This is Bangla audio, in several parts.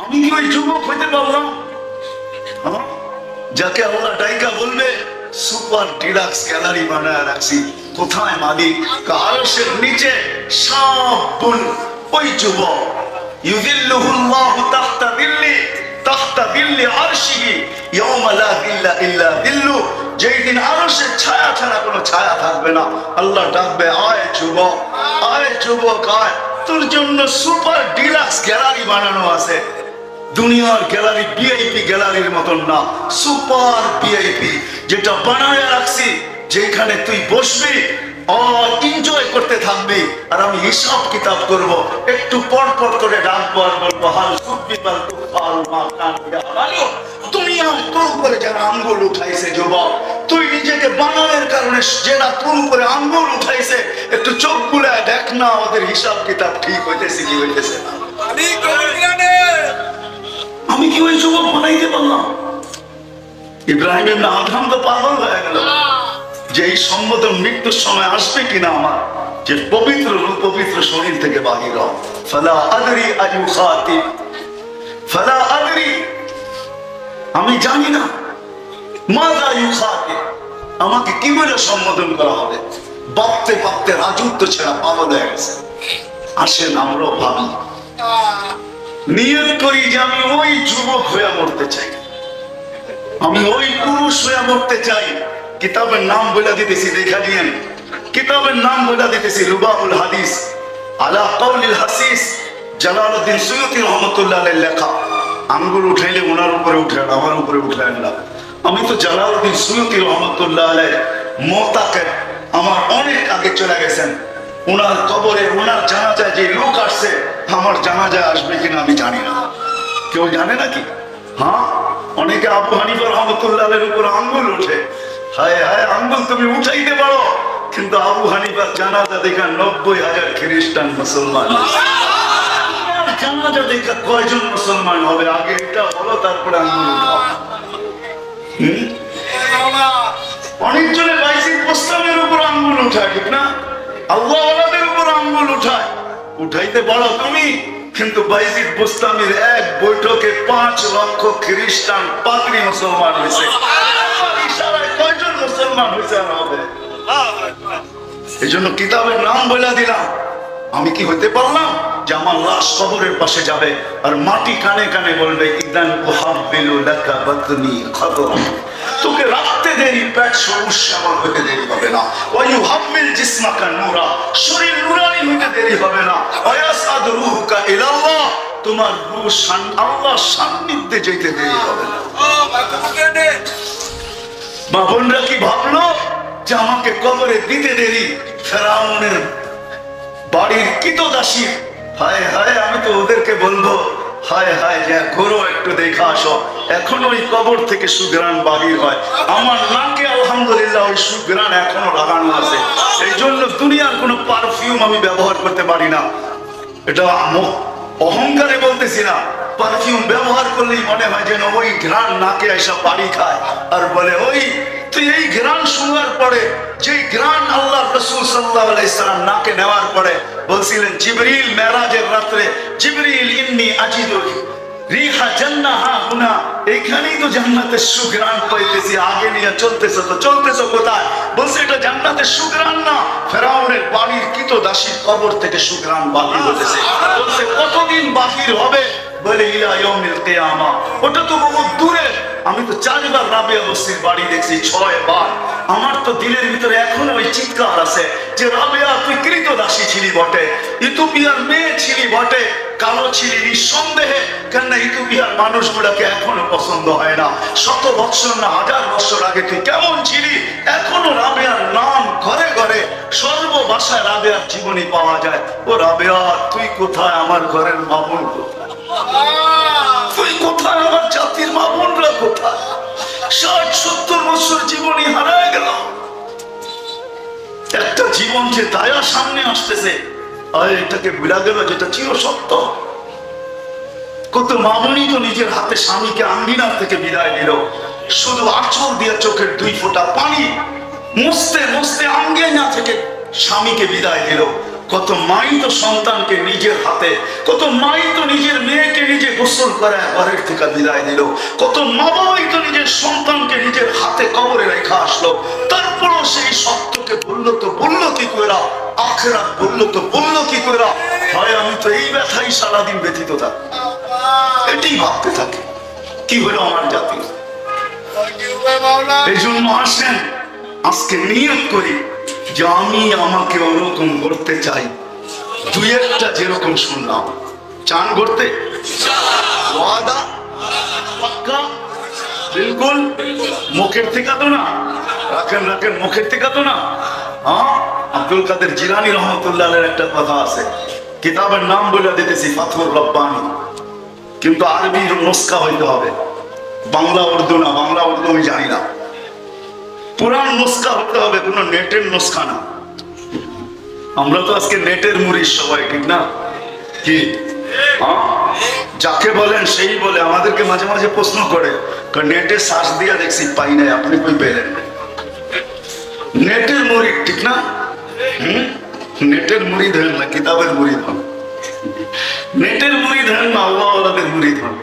আমি কি ওই যুবক হইতে পারলাম? যাকে আল্লাহ ডাইকা বলবে সুপার ডিলাক্স গ্যালারি বানায় রাখছি, কোথায় মালিক? আরশের নিচে সাবুন। ওই যুবক ইউযিল্লুহুল্লাহু তাহতা দিল্লি আরশিহি ইয়াওমা লা দিল্লা ইল্লা দিল্লু। যেই দিন আরশের ছায়া ছাড়া কোনো ছায়া থাকবে না, আল্লাহ ডাকবে, আয় যুবক, আয় যুবক, আয়, তোর জন্য সুপার ডিলাক্স গ্যালারি বানানো আছে। দুনিয়ার গ্যালারি ভিআইপি গ্যালারির মতন না, সুপার ভিআইপি, যেটা বানায় রাখছি, যেখানে তুই বসবি আর এনজয় করতে থাকবি, আর আমি হিসাব কিতাব করব। একটু পর পর করে ডাকবো আর বলবো, হাল সুবিবাল তুফাল মা কান ইয়ামালু। দুনিয়ার তোর উপরে যারা আঙ্গুল উঠাইছে যুবক, তুই নিজেকে বানানোর কারণে যারা তোর উপরে আঙ্গুল উঠাইছে, একটু চোখ খুলে দেখ না, ওদের হিসাব কিতাব ঠিক হইতেছে কি হইতেছে না। আমি কি ওই যুবক বানাইতে পারলাম? ইব্রাহিমের না আদম তো পাগল হয়ে গেল যে এই সম্বোধন মৃত্যুর সময় আসবে কিনা আমার, যে পবিত্র রূপ পবিত্র শরীর থেকে বাহির হয়। ফালা আদরি আয়ু খাতিব, ফালা আদরি, আমি জানি না, মাযা ইউখাতিব, আমাকে কি বলে সম্বোধন করা হবে। ভাবতে ভাবতে রাজত্ব ছেড়া পাগল হয়ে গেছে। আসেন আমরাও ভাবি, নিয়ত করি যে আমি ওই যুবক হয়ে মরতে চাই, আমি ওই পুরুষ হয়ে মরতে চাই। কিতাবের নাম বলে দিতেছি, দেখা দিয়েন, কিতাবের নাম বলে দিতেছি, রুবাউল হাদিস আলা কাউলিল হাসিস, জালালউদ্দিন সুয়ুতী রহমাতুল্লাহ আলাইহির লেখা। আঙ্গুল উঠাইলে ওনার উপরে উঠলেন, আমার উপরে উঠলেন না। আমি তো জালালউদ্দিন সুয়ুতী রহমাতুল্লাহ আলাইহির মোতাকে আমার অনেক আগে চলে গেছেন। ওনার কবরে ওনার জানাজায় যে লোক আসছে, আমার জানাজায় আসবে কিনা আমি জানি না। কেউ জানে নাকি? হ্যাঁ, অনেকে আবু হানিফা রহমাতুল্লাহ আলাইহির উপর আঙ্গুল ওঠে। হায় হায়, আঙ্গুল তুমি উঠাইতে পারো, কিন্তু আবু হানিফার জানাজা দেখা 90,000 খ্রিস্টান মুসলমান। জানাজা দেখা কয়জন মুসলমান হবে? আগে এটা বলো, তারপরে আঙ্গুল উঠাও। অনেকজনে বাইজিদ বোস্তামের উপর আঙ্গুল উঠায়, ঠিক না? আল্লাহ ওয়ালাদের উপর আঙ্গুল উঠায়, উঠাইতে পারো তুমি, কিন্তু বাইজিদ বোস্তামির এক বৈঠকে 5 লক্ষ খ্রিস্টান পাদ্রী মুসলমান হয়েছে। ইশারায় কয়জন মুসলমান হয়েছে আর হবে? এই জন্য কিতাবের নাম বলে দিলাম। আমি কি হইতে পারলাম যে আমার লাশ কবরের পাশে যাবে আর মাটি কানে কানে বলবে, ইদান উহাব্বিলু লাকা বাতনি খাদরা, তোকে রাখতে দেরি, পেট সবুজ শ্যামল হইতে দেরি হবে না। ওয়া ইউহাব্বিল জিসমাকা নূরা, শরীর নূরানি হইতে দেরি হবে না। ওয়া ইয়াসআদ রূহুকা ইলাল্লাহ, তোমার রূহ আল্লাহর সান্নিধ্যে যেতে দেরি হবে না। মা বোনরা কি ভাবলো যে আমাকে কবরে দিতে দেরি? ফেরাউনের বাড়ির কৃতদাসী, হায় হায়, আমি তো ওদেরকে বলবো, হায় হায়, যে ঘোরো একটু দেখা আসো। এখন ওই কবর থেকে সুঘ্রাণ বাহির হয়, আমার নাকে আলহামদুলিল্লাহ ওই সুঘ্রাণ এখনো লাগানো আছে। এই জন্য দুনিয়ার কোনো পারফিউম আমি ব্যবহার করতে পারি না। এটা অহংকারে বলতেছি না, পারফিউম ব্যবহার করলেই মনে হয় যেন ওই ঘ্রাণ নাকে এসে বাড়ি খায়, আর বলে ওই তুই এই ঘ্রাণ শোনার পরে, যে ঘ্রাণ আল্লাহ রাসূল সাল্লাল্লাহু আলাইহি সাল্লাম নাকে নেওয়ার পরে বলছিলেন, জিবরিল মেরাজের রাত্রে, জিবরিল ইন্নী আজিদু রিহা জান্নাহা হুনা, এইখানেই তো জান্নাতের সুঘ্রাণ পাইতেছি। আগে নিয়ে চলতেছো তো চলতেছো কোথায়? বলছে এটা জান্নাতের সুঘ্রাণ না, ফেরাউনের বাড়ির কৃতদাসীর কবর থেকে সুঘ্রাণ বাহির হতেছে। বলছে কতদিন বাহির হবে? বলে ইলা ইয়াউমিল কিয়ামা। ওটা তো বহু দূরে। আমি তো 4 বার রাবিয়া বস্তির বাড়ি দেখছি, 6 বার। আমার তো দিলের ভিতরে এখনো ওই চিৎকার আছে যে রাবিয়া তুই কৃতদাসী ছিলি বটে, ইথিওপিয়ার মেয়ে ছিলি বটে, কালো ছিলি নিঃসন্দেহে, কেননা ইথিওপিয়ার মানুষগুলোকে এখনো পছন্দ হয় না। 100 বছর না 1000 বছর আগে তুই কেমন ছিলি, এখনো রাবিয়ার নাম ঘরে ঘরে সর্ব ভাষায় রাবিয়ার জীবনী পাওয়া যায়। ও রাবিয়া তুই কোথায়? আমার ঘরের মা বোন কোথায়? তুই কোথায়? আমার জাতির মা বোনরা কোথায়? 60-70 বছর জীবনী হারায় গেল। একটা জীবন যে দায়া সামনে আসতেছে, আর এটাকে ভুলা গেল যেটা চির সত্য। কত মামুনি তো নিজের হাতে স্বামীকে আঙ্গিনার থেকে বিদায় দিল, শুধু আঁচল দিয়ে চোখের 2 ফোঁটা পানি মুছতে মুছতে আঙ্গিনা থেকে স্বামীকে বিদায় দিল। কত মাই তো সন্তানকে নিজের হাতে, কত মাই তো নিজের মেয়েকে নিজে গোসল করে ঘরের থেকে বিদায় দিল, কত মা বাবাই তো নিজের সন্তানকে নিজের হাতে কবরে রেখে আসলো। তারপরও সেই সত্যকে বললো কি করে, আখেরাত বললো কি করে। হয় আমি তো এই ব্যথাই সারাদিন ব্যথিত থাকি, এটাই ভাবতে থাকি কি হলো আমার জাতি। এই জন্য আসেন আজকে নিয়ত করি যে আমি আমাকে ওরকম করতে চাই। দুই একটা যেরকম শুনলাম, চান করতে ওয়াদা পাক্কা বিলকুল, মুখের থেকে তো না, রাখেন মুখের থেকে তো না। হ্যাঁ, আব্দুল কাদের জিলানী রহমতুল্লাহের একটা কথা আছে, কিতাবের নাম বলে দিতেছি ফাতহুর রব্বানী, কিন্তু আরবির নুসখা হইতে হবে, বাংলা উর্দু না। বাংলা উর্দু আমি জানি না, পুরান নুসখা হতে হবে, কোনো নেটের নুসখা না। আমরা তো আজকে নেটের মুরিদ সবাই, ঠিক না? কি যাকে বলেন সেই বলে, আমাদেরকে মাঝে মাঝে প্রশ্ন করে, নেটে সার্চ দিয়া দেখছি পাই নাই, আপনি কই পেলেন? নেটের মুরিদ, ঠিক না? নেটের মুরিদ হন না, কিতাবের মুরিদ হন। নেটের মুরিদ হন না, আল্লাহ ওয়ালাদের মুরিদ হন।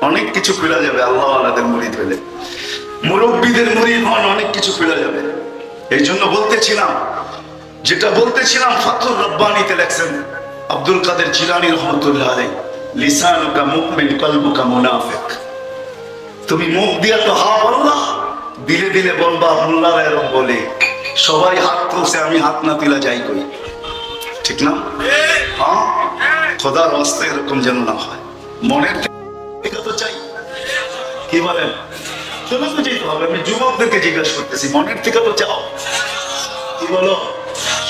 অনেক কিছু ফেরা যাবে আল্লাহ ওয়ালাদের মুরিদ হলে। মুরব্বীদের মুরিদ হন, অনেক কিছু ফেরা যাবে। এই জন্য যেটা বলতেছিলাম ফাতহুর রব্বানীতে লেখছেন আব্দুল কাদের জিলানী রহমতুল্লাহ আলাইহি, লিসানুকা মুমিন কলবুকা মুনাফিক। তুমি মুখ দিয়া তো হা বললা, দিলে দিলে বলবা মোল্লারা এরকম বলে, সবাই হাত তুলছে আমি হাত না তুলা যাই কই, ঠিক না? হ্যাঁ, খোদার রাস্তায় এরকম যেন না হয়। মনের থেকে তো চাই, কি বলেন? চলে তো যেতে হবে। আমি যুবকদেরকে জিজ্ঞাসা করতেছি, মনের থেকে তো চাও, কি বলো?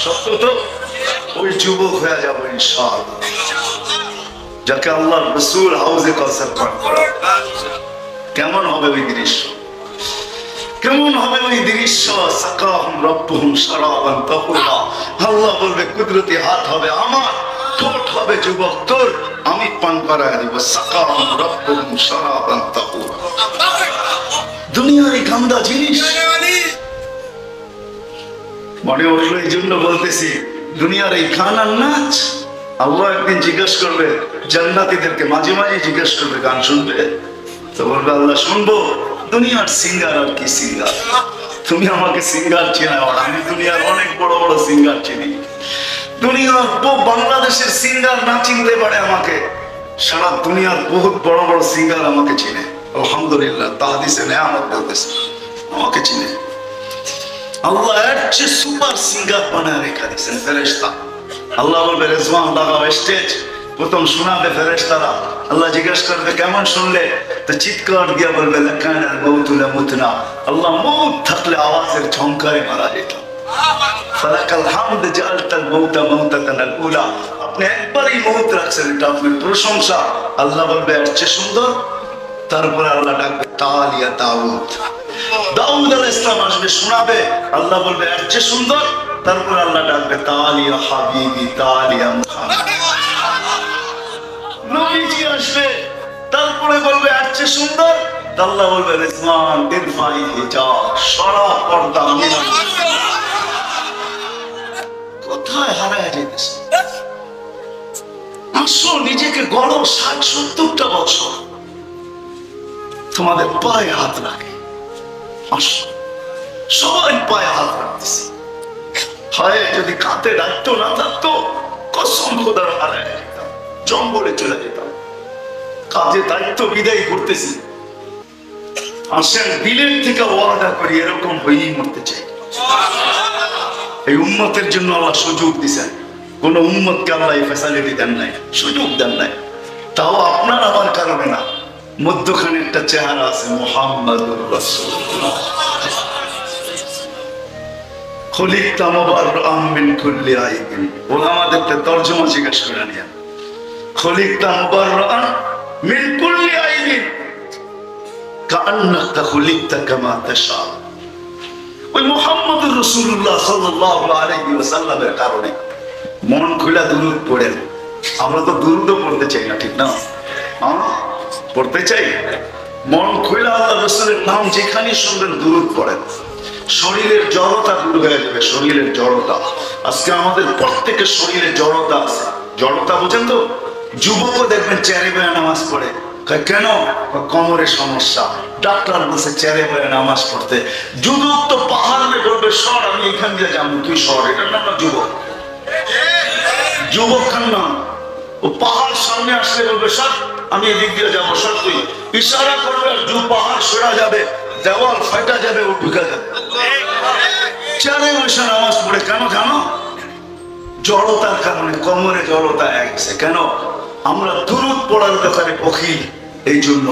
সত্য তো ওই যুবক হয়ে যাবো ইনশাআল্লাহ, যাকে আল্লাহর রাসূল হাউজে কাউসার পান করা। কেমন হবে ওই দৃশ্য? কেমন হবে ওই দৃশ্য? সাকাহুম রাব্বুহুম শারাবান তাহুরা। আল্লাহ বলবে কুদরতি হাত হবে আমার, ঠোঁট হবে যুবক তোর, আমি পান করায় দিব। সাকাহুম রাব্বুহুম শারাবান তাহুরা। দুনিয়ার এই গান্দা জিনিস মনে উঠলো, এই জন্য বলতেছি দুনিয়ার এই গান আর নাচ। আল্লাহ একদিন জিজ্ঞেস করবে জান্নাতীদেরকে, মাঝে মাঝে জিজ্ঞেস করবে গান শুনবে? তো বলবে আল্লাহ শুনবো। দুনিয়ার সিঙ্গার আর কি সিঙ্গার, তুমি আমাকে সিঙ্গার চেনাও, আমি দুনিয়ার অনেক বড় বড় সিঙ্গার চিনি। দুনিয়ার বাংলাদেশের সিঙ্গার না চিনতে পারে আমাকে, সারা দুনিয়ার বহুত বড় বড় সিঙ্গার আমাকে চিনে। আলহামদুলিল্লাহ, তাহাদিসে নেয়ামত বলতেছে আমাকে চিনে। আল্লাহ এর চেয়ে সুপার সিঙ্গার বানায় রেখে দিয়েছেন ফেরেশতা। আল্লাহ বলবে রেজওয়ান লাগাও স্টেজ, প্রথম শোনাবে ফেরেশতারা। আল্লাহ জিজ্ঞেস করবে কেমন শুনলে? তো চিৎকার দিয়া বলবে লাকানাল মাউতু লামুতনা। আল্লাহ মউত থাকলে আওয়াজের ঝংকারে মারা যেত। ফালাকাল হামদ জাআলতাল মাউতা মাউতাতানাল উলা। আপনি একবারই মউত রাখছেন, এটা আপনার প্রশংসা। আল্লাহ বলবে এর চেয়ে সুন্দর। তারপরে আল্লাহ ডাকবে তালিয়া দাউদ। দাউদ আলাইহিস সালাম আসবে শোনাবে, আল্লাহ বলবে এর চেয়ে সুন্দর। তারপরে আল্লাহ ডাকবে তালিয়া হাবিবি তালিয়া মুহাম্মদ। নবীজি আসবে, তারপরে বলবে এর চেয়ে সুন্দর। আল্লাহ বলবে রিজওয়ান ইরফাই হিজাব, সরা পর্দা। কোথায় হারায় যেতেছে? আসো নিজেকে গড়ো, ৬০-৭০টা বছর তোমাদের পায়ে হাত রাখে। আসো সবাই পায়ে হাত রাখতেছে। হায় যদি কাঁধে দায়িত্ব না থাকতো, কসম খোদার হারায় যেতাম, জঙ্গলে চলে যেতাম। কাজে দায়িত্ব বিদায় করতেছি। আসেন দিলের থেকে ওয়াদা করি এরকম হয়েই মরতে চাই। এই উম্মতের জন্য আল্লাহ সুযোগ দিচ্ছেন। কোন উম্মতকে আল্লাহ এই ফ্যাসিলিটি দেন নাই, সুযোগ দেন নাই। তাও আপনার আমার কারণে না, মধ্যখানে একটা চেহারা আছে মুহাম্মাদুর রাসূলুল্লাহ। খলিকতা মুবাররাআম মিন কুল্লি আইবিন। ওলামাদেরকে তরজমা জিজ্ঞেস করে নিয়ে, খলিকতা মুবাররাআন মিন কুল্লি আইবিন কাআন্নাকা খলিকতা কামা তাশা। ওই মুহাম্মাদুর রাসূলুল্লাহ সাল্লাল্লাহু আলাইহি ওয়াসাল্লামের কারণে মন খুলে দুরূদ পড়েন। আমরা তো দুরূদও পড়তে চাই না, ঠিক না? পড়তে চাই, মন খুলে আল্লাহ রাসূলের নাম যেখানে শুনবেন দুরূদ পড়েন। শরীরের জড়তা দূর হয়ে যাবে, শরীরের জড়তা। আজকে আমাদের প্রত্যেকের শরীরে জড়তা আছে। জড়তা বুঝেন তো? যুবকও দেখবেন চেয়ারে বয়ে নামাজ পড়ে, কেন? কোমরের সমস্যা। ডাক্তার বলছে চেয়ারে বয়ে নামাজ পড়তে। যুবক তো পাহাড়ে বলবে সর, আমি এখান দিয়ে যাবো, তুই সর। এটার নাম না যুবক। যুবক খান না, ও পাহাড় সামনে আসলে বলবে সর, আমি এদিক দিয়ে যাবো, সর তুই। ইশারা করবে আর পাহাড় সরা যাবে, দেওয়াল ফাটা যাবে, ও ঢুকে যাবে। চেয়ারে বসে নামাজ পড়ে কেন জানো? জড়তার কারণে, কোমরে জড়তা গেছে। কেন? আমরা দুরূদ পড়ার ব্যাপারে বখিল, এই জন্য।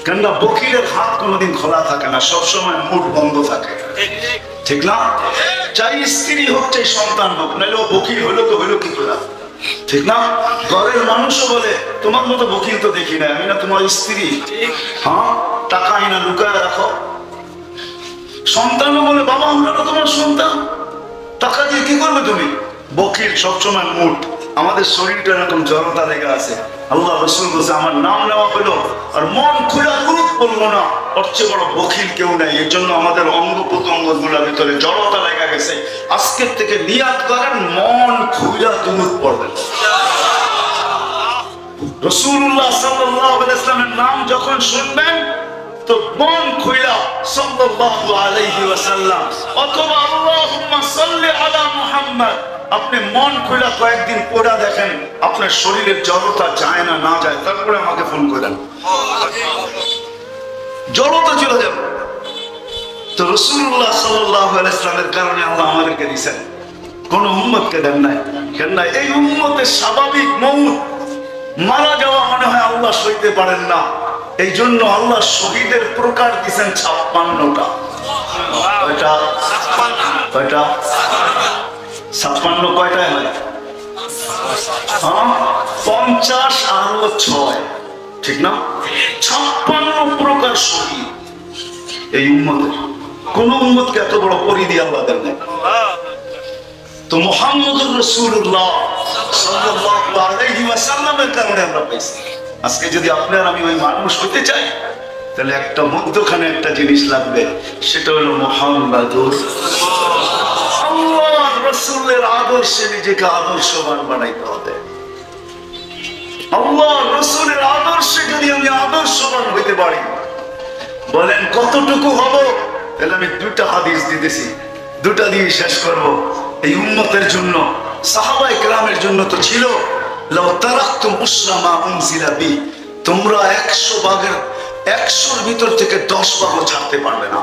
কেননা বখিলের হাত কোনোদিন খোলা থাকে না, সবসময় মুখ বন্ধ থাকে, ঠিক না? চাই স্ত্রী হোক, চাই সন্তান হোক, নাহলে ও বখিল হলো তো হইলো কি করে, ঠিক না? ঘরের মানুষও বলে তোমার মতো বকিল তো দেখি না, আমি না তোমার স্ত্রী। হ্যাঁ, টাকা আইনা লুকায় রাখো। সন্তানও বলে বাবা আমরা তো তোমার সন্তান, টাকা দিয়ে কি করবে তুমি? বকিল সবসময় মুঠ। আমাদের শরীরটা এরকম জড়তা লেগে আছে। আল্লাহ রাসূল বলছে আমার নাম নেওয়া হলো আর মন খুলে দুরূদ পড়লো না, ওর চেয়ে বড় বকিল কেউ নাই। এর জন্য আমাদের অঙ্গ প্রত্যঙ্গ গুলোর ভিতরে জড়তা লেগে গেছে। আজকের থেকে নিয়াত করেন মন খুলে দুরূদ পড়বেন। রাসূলুল্লাহ সাল্লাল্লাহু আলাইহি ওয়াসাল্লামের নাম যখন শুনবেন তো মন খুলে সাল্লাল্লাহু আলাইহি ওয়াসাল্লাম অথবা আল্লাহুম্মা সাল্লি আলা মুহাম্মদ, আপনি মন খুলে কয়েকদিন পড়া দেখেন আপনার শরীরের জড়তা যায় না, না যায়, তারপরে আমাকে ফোন করেন, জড়তা চলে যাবে। তো রাসূলুল্লাহ সাল্লাল্লাহু আলাইহি ওয়াসাল্লামের কারণে আল্লাহ আমাদেরকে দিয়েছেন, কোন উম্মতকে দেন নাই। কেন না? এই উম্মতের স্বাভাবিক মউত, মারা যাওয়া মনে হয় আল্লাহ সইতে পারেন না। এই জন্য আল্লাহ শহীদের প্রকার দিয়েছেন 56টা। কয়টা? 56 কয়টায় হয়? 50 আর 6, ঠিক না? 56 প্রকার শহীদ এই উম্মতের। কোন উম্মতকে এত বড় পরিধি আল্লাহ দেন নাই। তো মুহাম্মদুর রাসূলুল্লাহ সাল্লাল্লাহু আলাইহি ওয়াসাল্লামের কারণে আমরা পাইছি। আজকে যদি আপনি আর আমি ওই মানুষ হতে চাই, তাহলে একটা মধ্যখানে একটা জিনিস লাগবে, সেটা হলো মুহাম্মাদুর আল্লাহ রাসূলের আদর্শে নিজেকে আদর্শবান বানাইতে হবে। আল্লাহ রাসূলের আদর্শে যদি আমি আদর্শবান হইতে পারি, বলেন কতটুকু হব? তাহলে আমি 2টা হাদিস দিতেছি, 2টা দিয়ে শেষ করব। এই উম্মতের জন্য, সাহাবায়ে কেরামের জন্য তো ছিল লাউ তারাকতুম উসরামা উনজিলা বি, তোমরা 100 ভাগের 100-র ভিতর থেকে 10 ভাগও ছাড়তে পারবে না।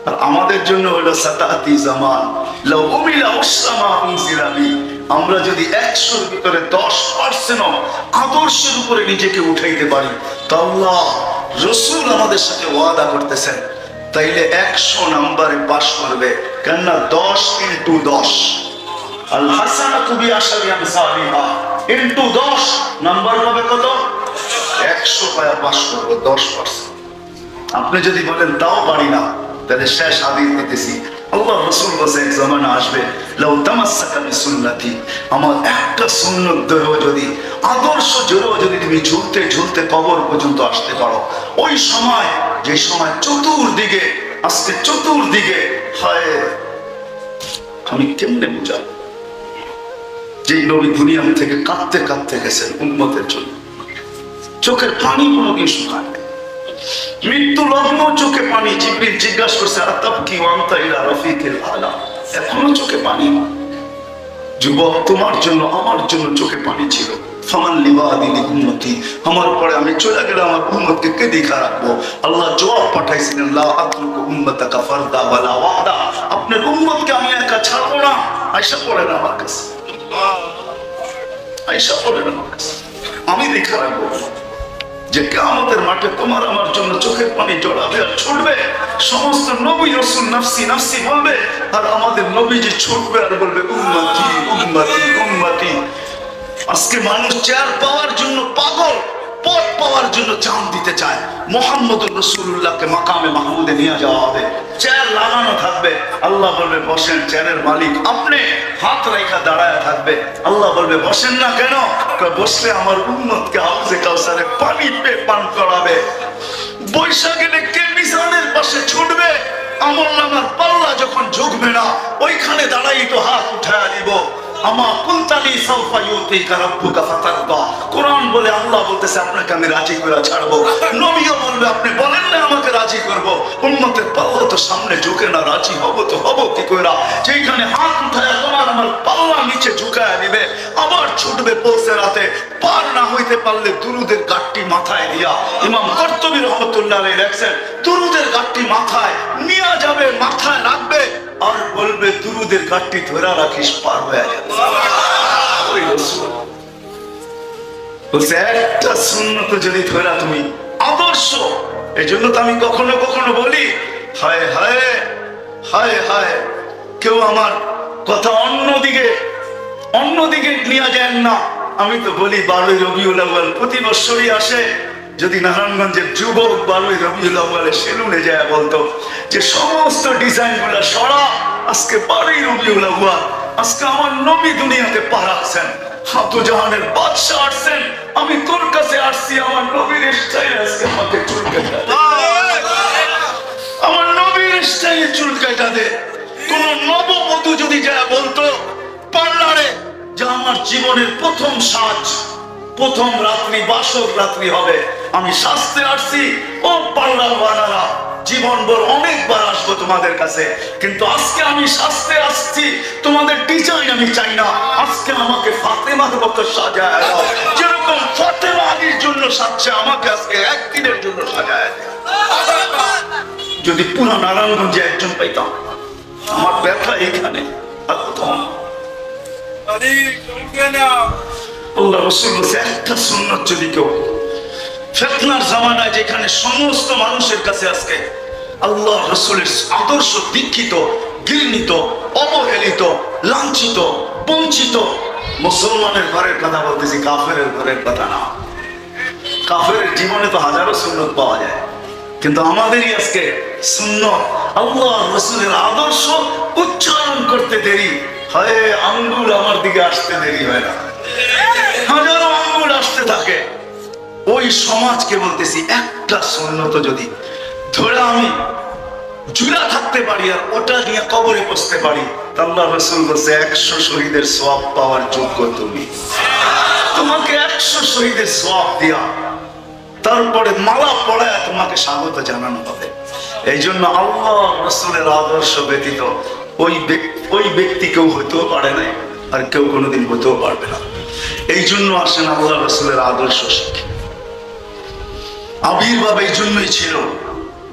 আর আমাদের জন্য হলো সাতাতি জামান লাউ উমিলা উসরামা উনজিলা বি, আমরা যদি 100-র ভিতরে 10% আদর্শের উপরে নিজেকে উঠাইতে পারি, তো আল্লাহ রাসূল আমাদের সাথে ওয়াদা করতেছেন তাইলে 100 নম্বরে পাস করবে। কেননা 10 × 10 আল হাসানাতু বিআশরি আমসালিহা ইনটু 10 নাম্বার পাবে কত? 100 পায়া পাস করবে 10%। আপনি যদি বলেন তাও পারি না, তাহলে শেষ হাদিস দিতেছি। আল্লাহ রাসূল বলেছে এক জামানা আসবে লাউ তামাসসাকা বিসুন্নতি, আমার একটা সুন্নাত ধরে যদি, আদর্শ ধরে যদি তুমি ঝুলতে ঝুলতে কবর পর্যন্ত আসতে পারো, ওই সময় যে সময় চতুর্দিকে, আজকে চতুর্দিকে হায়, আমি কেমনে বুঝাবো? যে নবী দুনিয়া থেকে কাঁদতে কাঁদতে গেছেন উম্মতের জন্য, চোখের পানি কোনোদিন শুকায় নাই, মৃত্যু লগ্ন চোখে পানি। জিবরিল জিজ্ঞাসা করছে আতাবকি ওয়া আনতা ইলা রাফিকিল আলা, এখনো চোখে পানি? যুবক, তোমার জন্য আমার জন্য চোখে পানি ছিল। ফামান লিবাদি লিউম্মতি, আমার পরে আমি চলে গেলাম, আমার উম্মতকে কে দেখা রাখবো? আল্লাহ জবাব পাঠাইছিলেন লা আতরুকু উম্মাতাকা ফারদা ওয়ালা ওয়াহদা, আপনার উম্মতকে আমি একা ছাড়বো না। আয়েশা পড়েন আমার কাছে, আয়েশা পড়েন আমার কাছে, আমি দেখা রাখবো যে কিয়ামতের মাঠে তোমার আমার জন্য চোখের পানি জড়াবে আর ছুটবে। সমস্ত নবী রাসূল নাফসি নাফসি বলবে, আর আমাদের নবীজি ছুটবে আর বলবে উম্মতি উম্মতি উম্মতি। আজকে মানুষ চেয়ার পাওয়ার জন্য পাগল, পদ পাওয়ার জন্য জান দিতে চায়। মুহাম্মদুর রাসূলুল্লাহকে মাকামে মাহমুদে নিয়ে যাওয়া হবে, চেয়ার লাগানো থাকবে, আল্লাহ বলবে বসেন, চেয়ারের মালিক আপনি, হাত রাখা দাঁড়ায় থাকবে। আল্লাহ বলবে বসেন না কেন? বসলে আমার উম্মতকে হাউজে কাউসারে পানি পান করাবে। বৈশা গেলে কে মিজানের পাশে ছুটবে? আমলনামার পাল্লা যখন ঝুঁকবে না, ওইখানে দাঁড়াই তো হাত উঠায় দিব। আমা কুনতানি সাউফা ইউতিকা রাব্বুকা ফাতারদা। কোরআন বলে, আল্লাহ বলতেছে আপনাকে আমি রাজি করে ছাড়বো। নবীও বলবে আপনি বলেন না আমাকে রাজি করব। উম্মতের পাল্লা তো সামনে ঝুঁকে না, রাজি হব তো হব কি করে? যেখানে হাত উঠায় তোমার আমার পাল্লা নিচে ঝুঁকায় দিবে, আবার ছুটবে পৌঁছে রাতে। পার না হইতে পারলে দুরুদের গাঁটটি মাথায় দিয়া, ইমাম কর্তুবী রাহমাতুল্লাহ আলাইহি লেখছেন, দুরুদের গাঁটটি মাথায় নিয়ে যাবে, মাথায় রাখবে আর বলবে দুরুদের গাঁটটি ধরে রাখিস, পার হয়ে যাবে। ওই রাসূল বলছে একটা সুন্নত যদি ধরে তুমি আদর্শ। এই জন্য তো আমি কখনো কখনো বলি, হায় হায় হায় হায়, কেউ আমার কথা অন্যদিকে নিয়ে যান না। আমি তো বলি 12ই রবিউল আউয়াল প্রতি বছরই আসে। যদি নারায়ণগঞ্জের যুবক 12ই রবিউল আউয়ালে সেলুনে যায় বলতো যে সমস্ত ডিজাইন গুলা সরা, আজকে 12ই রবিউল আউয়াল, আজকে আমার নবী দুনিয়াতে পা রাখছেন, হাতু জাহানের বাদশা আসছেন, আমি তোর কাছে আসছি, আমার নবীর স্টাইলে আজকে আমাকে চুল কাটা দে, আমার নবীর স্টাইলে চুল কাটা দে। কোন নববধূ যদি যায় বলতো পার্লারে যে আমার জীবনের প্রথম সাজ, প্রথম রাত্রি, বাসর রাত্রি হবে, আমি সাজতে আসছি, ও পার্লার বানারা জীবনভর অনেকবার আসবো তোমাদের কাছে, কিন্তু আজকে আমি সাজতে আসছি, তোমাদের ডিজাইন আমি চাই না, আজকে আমাকে ফাতেমার মতো সাজায় দাও, যেরকম ফাতেমা আলীর জন্য সাজছে, আমাকে আজকে একদিনের জন্য সাজায় দাও। যদি পুরো নারায়ণগঞ্জে একজন পাইতাম, আমার ব্যথা এখানে। আল্লাহ রাসূল বলেছে একটা সুন্নাত যদি কেউ, ফিতনার জামানায় যেখানে সমস্ত মানুষের কাছে আজকে আল্লাহ রাসূলের আদর্শ দীক্ষিত, ঘৃণিত, অবহেলিত, লাঞ্ছিত, বঞ্চিত, মুসলমানের ঘরের কথা বলতেছি, কাফেরের ঘরের কথা না। কাফেরের জীবনে তো হাজারো সুন্নত পাওয়া যায়, কিন্তু আমাদেরই আজকে সুন্নত, আল্লাহ রাসূলের আদর্শ উচ্চারণ করতে দেরি হয়, আঙ্গুল আমার দিকে আসতে দেরি হয় না, হাজারো আঙ্গুল আসতে থাকে। ওই সমাজকে বলতেছি একটা সুন্নত যদি ধরে আমি জুড়া থাকতে পারি আর ওটা নিয়ে কবরে বসতে পারি, আল্লাহ রাসূল বলছে 100 শহীদের সওয়াব পাওয়ার যোগ্য তুমি। তোমাকে 100 শহীদের সওয়াব দিয়া তারপরে মালা পড়ায় তোমাকে স্বাগত জানানো হবে। এই জন্য আল্লাহ রাসূলের আদর্শ ব্যতীত ওই ব্যক্তি কেউ হইতেও পারে না, আর কেউ কোনোদিন হইতেও পারবে না। এই জন্য আসেন আল্লাহ রাসূলের আদর্শ শিখে। আবির্ভাব এই জন্যই ছিল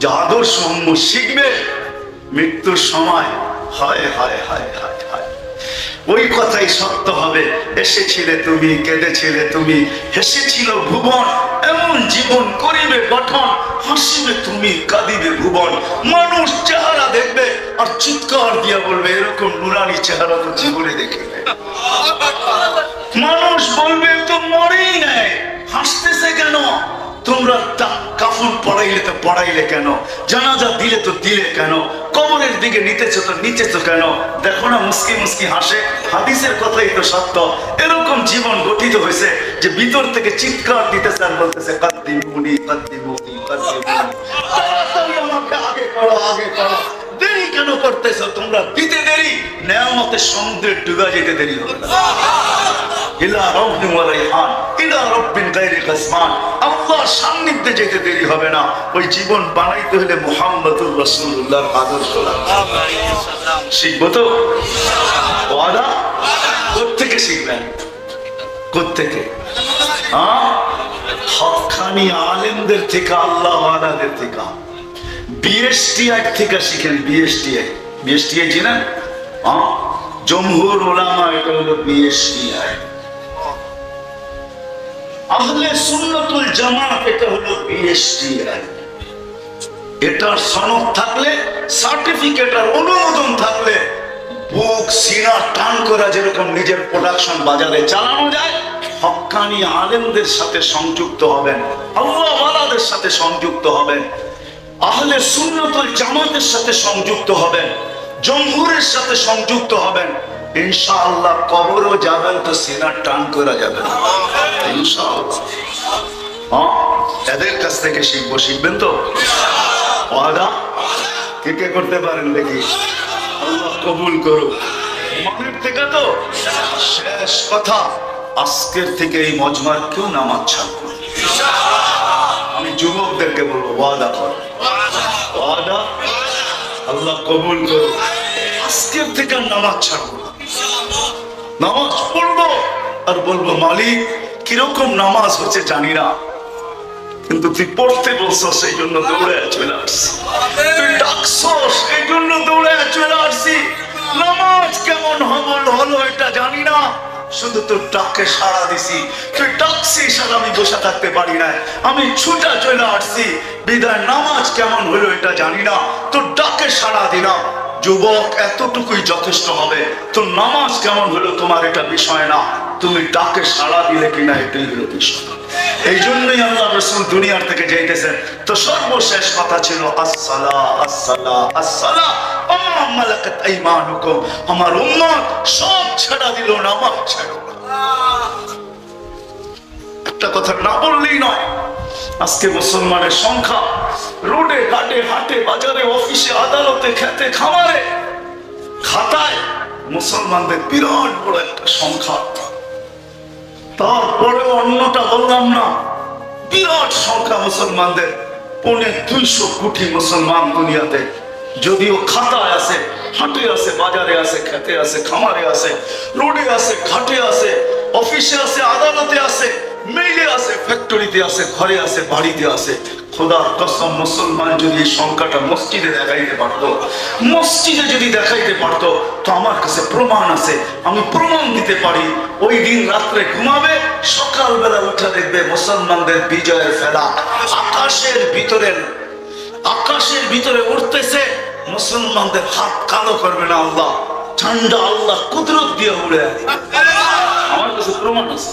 যে আদর্শ উম্মত শিখবে, মৃত্যুর সময় হায় হায় হায় হায় হায় ওই কথাই সত্য হবে। এসেছিলে তুমি, কেঁদেছিলে তুমি, হেসেছিল ভুবন, এমন জীবন করিবে গঠন, হাসিবে তুমি, কাঁদিবে ভুবন। মানুষ চেহারা দেখবে আর চিৎকার দিয়া বলবে এরকম নুরানি চেহারা তো জীবনে দেখিবে। মানুষ বলবে তো মরেই নাই, হাসতেছে কেন? তোমরা কাফন পড়াইলে তো পড়াইলে কেন? জানাজা দিলে তো দিলে কেন? কবরের দিকে নিতেছো তো নিতেছো কেন? দেখো না মুস্কি মুস্কি হাসে, হাদিসের কথাই তো সত্য। এরকম জীবন গঠিত হয়েছে যে ভিতর থেকে চিৎকার দিতেছে আর বলতেছে কাদ্দিমুনি কাদ্দিমুনি কাদ্দিমুনি, তাড়াতাড়ি আমাকে আগে করো আগে করো। দেরি কেন করতেছো তোমরা? দিতে দেরি, নেয়ামতের সমুদ্রে ডুবা যেতে দেরি হবে না। ইলা রাব্বিন ওয়া রাইহান ইলা রাব্বিন গায়রি কাসমান, আল্লাহর সান্নিধ্যে যেতে দেরি হবে না। ওই জীবন বানাইতে হলে মুহাম্মদুর রাসূলুল্লাহর আদর্শ শিখবো তো। ওয়াদা কোত্থেকে শিখবেন? কোত্থেকে? হক্কানি আলেমদের থেকে, আল্লাহ ওয়ালাদের থেকে, বিএসটিআই থেকে শিখেন। বিএসটিআই চিনেন? জমহুর উলামা, এটা হলো বিএসটিআই। আহলে সুন্নাতুল জামাত, এটা হলো বিএসটিআই। এটার সনদ থাকলে, সার্টিফিকেট আর অনুমোদন থাকলে বুক সিনা টান করা যেরকম নিজের প্রোডাকশন বাজারে চালানো যায়, হক্কানি আলেমদের সাথে সংযুক্ত হবেন, আল্লাহ ওয়ালাদের সাথে সংযুক্ত হবেন, আহলে সুন্নাতুল জামাতের সাথে সংযুক্ত হবেন, জমহুরের সাথে সংযুক্ত হবেন, ইনশাআল্লাহ কবরও যাবেন তো সিনা টান করা যাবে ইনশাআল্লাহ। এদের কাছ থেকে শিখবেন তো? ওয়াদা কে কে করতে পারেন দেখি? আল্লাহ কবুল করো। মনের থেকে তো শেষ কথা, আজকের থেকে এই মজমার কেউ নামাজ ছাড়বো। আমি যুবকদেরকে বলবো, ওয়াদা করো, ওয়াদা, আল্লাহ কবুল করো। আজকের থেকে নামাজ ছাড়বো না, নামাজ পড়বো আর বলবো মালিক কিরকম নামাজ হচ্ছে জানি না, কিন্তু তুই পড়তে বলছো সেই জন্য দৌড়ে চলে আসছি, তুই ডাকছো সেই জন্য দৌড়ে চলে আসছি। নামাজ কেমন হলো এটা জানি না, শুধু তোর ডাকে সাড়া দিছি, তুই ডাকছিস আর আমি বসে থাকতে পারি না, আমি ছুটা চলে আসছি। বিদায় নামাজ কেমন হলো এটা জানি না, তোর ডাকে সাড়া দিলাম। যুবক, এতটুকুই যথেষ্ট হবে। তোর নামাজ কেমন হলো তোমার এটা বিষয় না, তুমি ডাকে সাড়া দিলে কিনা এটাই হলো বিষয়। এই জন্যই আল্লাহ রাসূল দুনিয়ার থেকে যাইতেছেন, তো সর্বশেষ কথা ছিল আসসালা আসসালা আসসালা ওয়া মালাকাত আইমানুকুম। আমার উম্মত সব ছেড়ে দিল, নামাজ ছেড়ে দিল। একটা কথা না বললেই নয়, আজকে মুসলমানের সংখ্যা রোডে ঘাটে হাটে বাজারে অফিসে আদালতে খেতে খামারে খাতায় মুসলমানদের বিরাট বড় একটা সংখ্যা। তারপরে অন্যটা বললাম না, বিরাট সংখ্যা মুসলমানদের, 250 কোটি মুসলমান দুনিয়াতে। যদিও খাতায় আছে, হাটে আছে, বাজারে আছে, খেতে আছে, খামারে আছে, রোডে আছে, ঘাটে আছে, অফিসে আছে, আদালতে আছে, মেইলে আছে, ফ্যাক্টরিতে আছে, ঘরে আছে, বাড়িতে আছে। খোদার কসম, মুসলমান যদি এই সংখ্যাটা মসজিদে দেখাইতে পারতো, মসজিদে যদি দেখাইতে পারতো, তো আমার কাছে প্রমাণ আছে, আমি প্রমাণ দিতে পারি। ওই দিন রাত্রে ঘুমাবে, সকালবেলা উঠে দেখবে মুসলমানদের বিজয়ের ফেলা আকাশের ভিতরে উঠতেছে। মুসলমানদের হাত কালো করবে না আল্লাহ, ঠান্ডা আল্লাহ কুদরত দিয়ে উড়ে। আমার কাছে প্রমাণ আছে,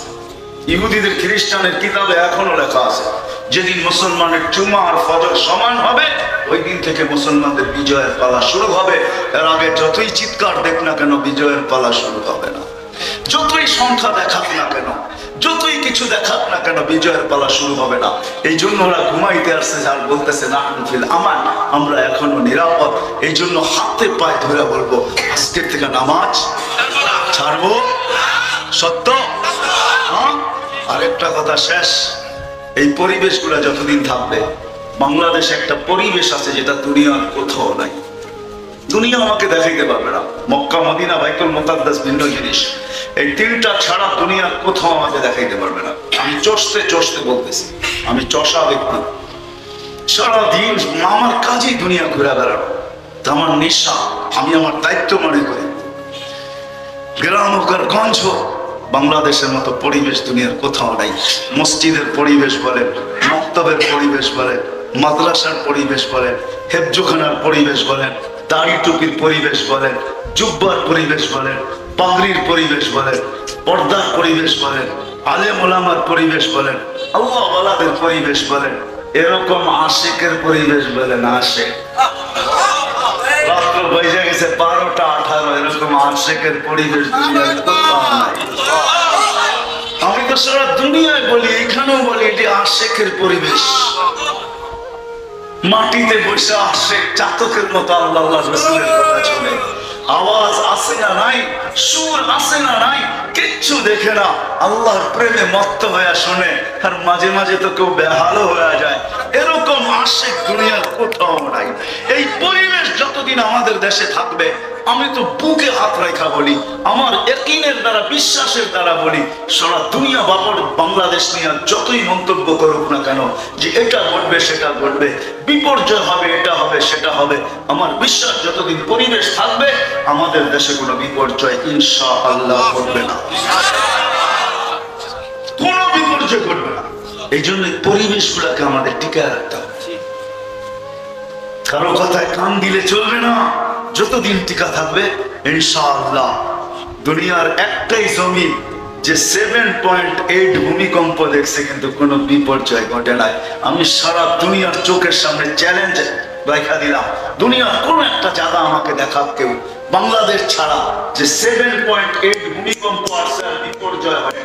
ইহুদিদের খ্রিস্টানের কিতাবে এখনো লেখা আছে, যেদিন মুসলমানের জুমা আর ফজর সমান হবে, ওই দিন থেকে মুসলমানদের বিজয়ের পালা শুরু হবে। এর আগে যতই চিৎকার দেখ না কেন, বিজয়ের পালা শুরু হবে না। যতই সংখ্যা দেখাক না কেন, যতই কিছু দেখাক না কেন, বিজয়ের পালা শুরু হবে না। এই জন্য ওরা ঘুমাইতে আসছে আর বলতেছে না ফিল আমান, আমরা এখনো নিরাপদ। এই জন্য হাতে পায়ে ধরে বলবো, আজকের থেকে নামাজ ছাড়বো। সত্য? হ্যাঁ। আরেকটা কথা শেষ, এই পরিবেশগুলো যতদিন থাকবে, বাংলাদেশে একটা পরিবেশ আছে যেটা দুনিয়ার কোথাও নাই। দুনিয়া আমাকে দেখাইতে পারবে না। মক্কা, মদিনা, বাইতুল মুকাদ্দাস ভিন্ন জিনিস। এই তিনটা ছাড়া দুনিয়ার কোথাও আমাকে দেখাইতে পারবে না। আমি চষতে বলতেছি, আমি চষা ব্যক্তি। সারাদিন আমার কাজেই দুনিয়া ঘুরে বেড়ানো, আমার নেশা, আমি আমার দায়িত্ব মনে করি। গ্রাম হোক আর গঞ্জ হোক, বাংলাদেশের মতো পরিবেশ দুনিয়ার কোথাও নাই। মসজিদের পরিবেশ বলেন, মক্তবের পরিবেশ বলেন, মাদ্রাসার পরিবেশ বলেন, হেফজোখানার পরিবেশ বলেন, দাড়ি টুপির পরিবেশ বলেন, জুব্বার পরিবেশ বলেন, পাগড়ির পরিবেশ বলেন, পর্দার পরিবেশ বলেন, আলেম ওলামার পরিবেশ বলেন, আল্লাহ ওয়ালাদের পরিবেশ বলেন, এরকম আশিকের পরিবেশ বলেন। আশিক রাত্র বইজে গেছে 12টা 18, এরকম আশিকের পরিবেশ দুনিয়ার কোথাও নাই। আমি তো সারা দুনিয়ায় বলি, এখানেও বলি, এটি আশিকের পরিবেশ। মাটিতে বসে আশিক চাতকের মতো আল্লাহ রাসূলের কথা শুনে, আওয়াজ আসে না নাই, সুর আসে না নাই, কিচ্ছু দেখে না, আল্লাহর প্রেমে মত্ত হয়ে শুনে, আর মাঝে মাঝে তো কেউ বেহালও হয়ে যায়। এরকম আশিক দুনিয়ার কোথাও নাই। এই পরিবেশ যতদিন আমাদের দেশে থাকবে, আমি তো বুকে হাত রেখা বলি, আমার ইয়াকিনের দ্বারা, বিশ্বাসের দ্বারা বলি, সারা দুনিয়া বাংলাদেশ নিয়ে যতই মন্তব্য করুক না কেন, যে এটা ঘটবে সেটা ঘটবে, বিপর্যয় হবে, এটা হবে সেটা হবে, আমার বিশ্বাস যতদিন পরিবেশ থাকবে, আমাদের দেশে কোনো বিপর্যয় ইনশাআল্লাহ ঘটবে না, কোনো বিপর্যয় ঘটবে না। এই জন্য পরিবেশগুলোকে আমাদের টিকায় রাখতে হবে। কারো কথায় কান দিলে চলবে না। যতদিন টিকা থাকবে ইনশাআল্লাহ। দুনিয়ার একটাই জমি যে 7.8 ভূমিকম্প দেখছে, কিন্তু কোনো বিপর্যয় ঘটে নাই। আমি সারা দুনিয়ার চোখের সামনে চ্যালেঞ্জ দেখা দিলাম, দুনিয়ার কোন একটা জায়গা আমাকে দেখাক কেউ, বাংলাদেশ ছাড়া, যে 7.8 ভূমিকম্প আসছে আর বিপর্যয় হয়।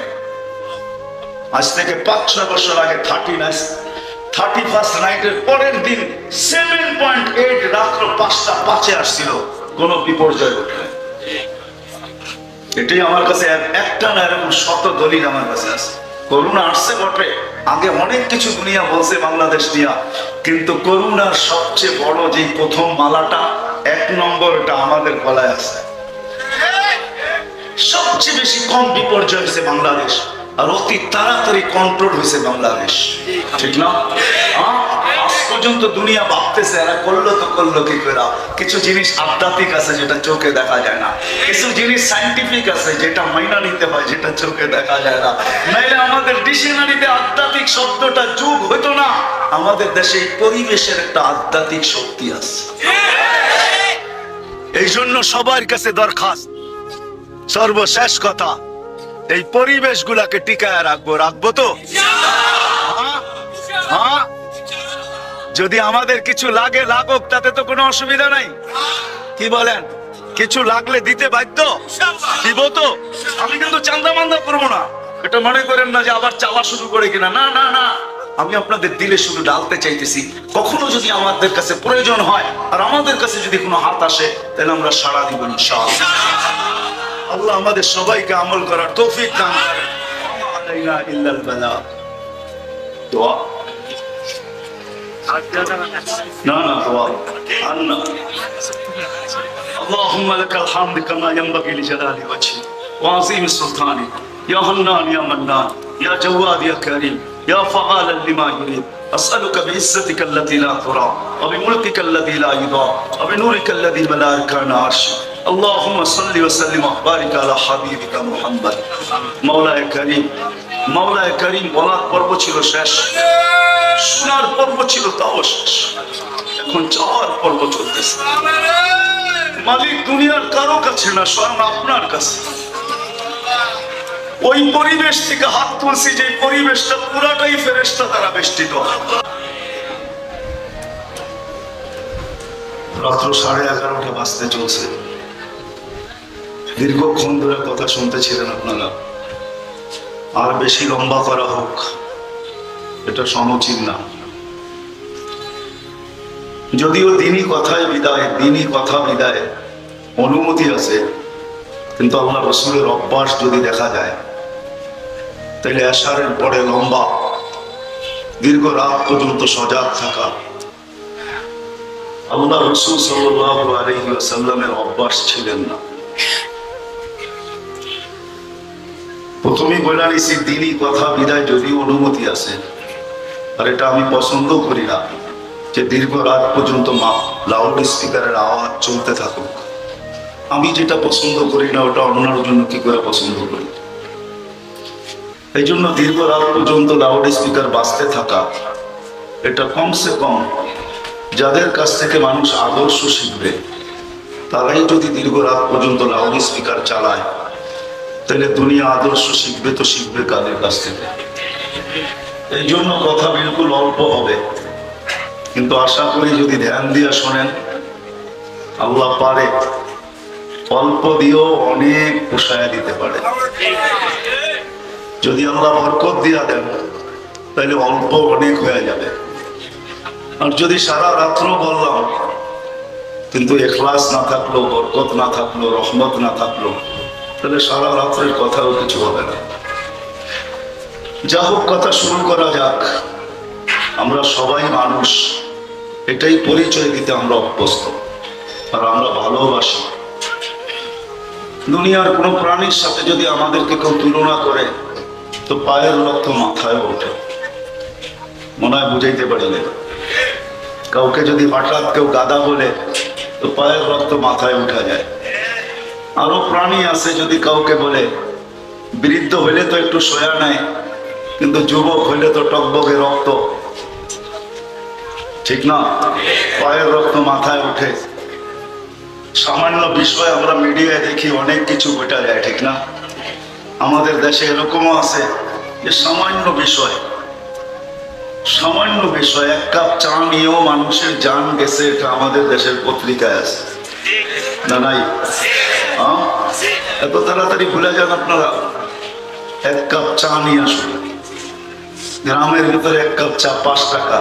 আজ থেকে 5-6 বছর আগে 31st নাইটের পরের দিন 7.8 রাত্র 5টা 5-এ আসছিল। কোনো বিপর্যয় ঘটে। এটাই আমার কাছে একটা না এরকম শত দলিল আমার কাছে আছে। করোনা আসছে বটে, আগে অনেক কিছু দুনিয়া বলছে বাংলাদেশ নিয়ে, কিন্তু করোনার সবচেয়ে বড় যে প্রথম মালাটা 1 নম্বর, এটা আমাদের গলায় আছে। সবচেয়ে বেশি কম বিপর্যয় হয়েছে বাংলাদেশ, আর অতি তাড়াতাড়ি কন্ট্রোল হয়েছে বাংলাদেশ, ঠিক না? আজ পর্যন্ত দুনিয়া ভাবতেছে এরা করলো তো করলো কি করে। কিছু জিনিস আধ্যাত্মিক আছে যেটা চোখে দেখা যায় না, কিছু জিনিস সায়েন্টিফিক আছে যেটা মাইনা নিতে হয়, যেটা চোখে দেখা যায় না। নাইলে আমাদের ডিকশনারিতে আধ্যাত্মিক শব্দটা যোগ হইতো না। আমাদের দেশে পরিবেশের একটা আধ্যাত্মিক শক্তি আছে। এই জন্য সবার কাছে দরখাস্ত, সর্বশেষ কথা, এই পরিবেশ গুলাকে টিকায় রাখবো তো? হ্যাঁ, যদি আমাদের কিছু লাগে লাগুক, তাতে তো কোনো অসুবিধা নাই। কি বলেন? কিছু লাগলে দিতে বাধ্য, দিব তো। আমি কিন্তু চান্দা মান্দা করবো না, এটা মনে করেন না যে আবার চাওয়া শুরু করে কিনা। না না না, আমি আপনাদের দিলে শুধু ডালতে চাইতেছি। কখনো যদি আমাদের কাছে প্রয়োজন হয় আর আমাদের কাছে যদি কোনো হাত আসে, তাহলে আমরা সাড়া দিব ইনশাআল্লাহ। আল্লাহ আমাদের সবাইকে আমল করার তৌফিক দান করেন। আলাইনা ইল্লাল বালা। দোয়া না না, দোয়া আন্না। আল্লাহুম্মা লাকাল হামদু কামা ইয়ানবাগি লিজালালি ওয়াজহি ওয়া আযীমি সুলতানি ইয়া হান্নান ইয়া মান্নান ইয়া জাওয়াদ ইয়া কারীম ইয়া ফাআলান লিমা ইউরিদ। أسألك بعزتك التي لا ترى وبملكك الذي لا يضاع وبنورك الذي ملا أركان عرشك. اللهم صل وسلم وبارك على حبيبك محمد. مولاي كريم، مولاي كريم, বলার পর্ব ছিল শেষ, শোনার পর্ব ছিল তাও শেষ, এখন চাওয়ার পর্ব চলতেছে। মালিক দুনিয়ার কারো কাছে না, স্বয়ং আপনার কাছে। ওই পরিবেশ থেকে হাত তুলছি যে পরিবেশটা পুরাটাই ফেরেশতা দ্বারা বেষ্টিত। রাত্র 11:30 বাজতে চলছে। দীর্ঘক্ষণ ধরে কথা শুনতেছিলেন আপনারা। আর বেশি লম্বা করা হোক এটা সমুচিত না। যদিও দিনই কথায় বিদায়, দিনই কথা বিদায় অনুমতি আছে, কিন্তু আল্লাহ রাসূলের অভ্যাস যদি দেখা যায়, তাহলে এশারের পরে লম্বা দীর্ঘ রাত পর্যন্ত সজাগ থাকা আল্লাহ রাসূল সাল্লাল্লাহু আলাইহি ওয়াসাল্লামের অভ্যাস ছিলেন না। প্রথমেই বলে নিছি, দিনই কথা বিদায় যদিও অনুমতি আছে, আর এটা আমি পছন্দ করি না যে দীর্ঘ রাত পর্যন্ত লাউড স্পিকারের আওয়াজ চলতে থাকুক। আমি যেটা পছন্দ করি না ওটা অন্যের জন্য কি করে পছন্দ করি। এই জন্য দীর্ঘ রাত পর্যন্ত লাউড স্পিকার বাজতে থাকা, এটা কমসে কম যাদের কাছ থেকে মানুষ আদর্শ শিখবে, তারাই যদি দীর্ঘ রাত পর্যন্ত লাউড স্পিকার চালায়, তাহলে দুনিয়া আদর্শ শিখবে তো শিখবে কাদের কাছ থেকে? এই জন্য কথা বিলকুল অল্প হবে, কিন্তু আশা করি যদি ধ্যান দিয়ে শোনেন, আল্লাহ পারে অল্প দিয়েও অনেক পোষায় দিতে পারে। যদি আল্লাহ বরকত দিয়া দেন, তাহলে অল্প অনেক হয়ে যাবে। আর যদি সারা রাত্র বললাম কিন্তু ইখলাস না থাকলো, বরকত না থাকলো, রহমত না থাকলো, তাহলে সারা রাত্রের কথাও কিছু হবে না। যা হোক, কথা শুরু করা যাক। আমরা সবাই মানুষ, এটাই পরিচয় দিতে আমরা অভ্যস্ত, আর আমরা ভালোবাসি। দুনিয়ার কোনো প্রাণীর সাথে যদি আমাদেরকে কেউ তুলনা করে, তো পায়ের রক্ত মাথায় ওঠে। মনে হয় বুঝাইতে পারিলে। কাউকে যদি হঠাৎ কেউ গাধা বলে, তো পায়ের রক্ত মাথায় উঠা যায়। আরো প্রাণী আছে, যদি কাউকে বলে, বৃদ্ধ হইলে তো একটু সয়া নেয়, কিন্তু যুবক হইলে তো টকবকে রক্ত, ঠিক না? পায়ের রক্ত মাথায় উঠে। সামান্য বিষয় আমরা মিডিয়ায় দেখি অনেক কিছু ঘটা যায়, ঠিক না? আমাদের দেশে এরকমও আছে যে সামান্য বিষয়, এক কাপ চা নিয়েও মানুষের জান গেছে, এটা আমাদের দেশের পত্রিকায় আছে না? নাই? এত তাড়াতাড়ি ভুলে যান আপনারা? এক কাপ চা নিয়ে আসুন। গ্রামের ভিতরে এক কাপ চা 5 টাকা,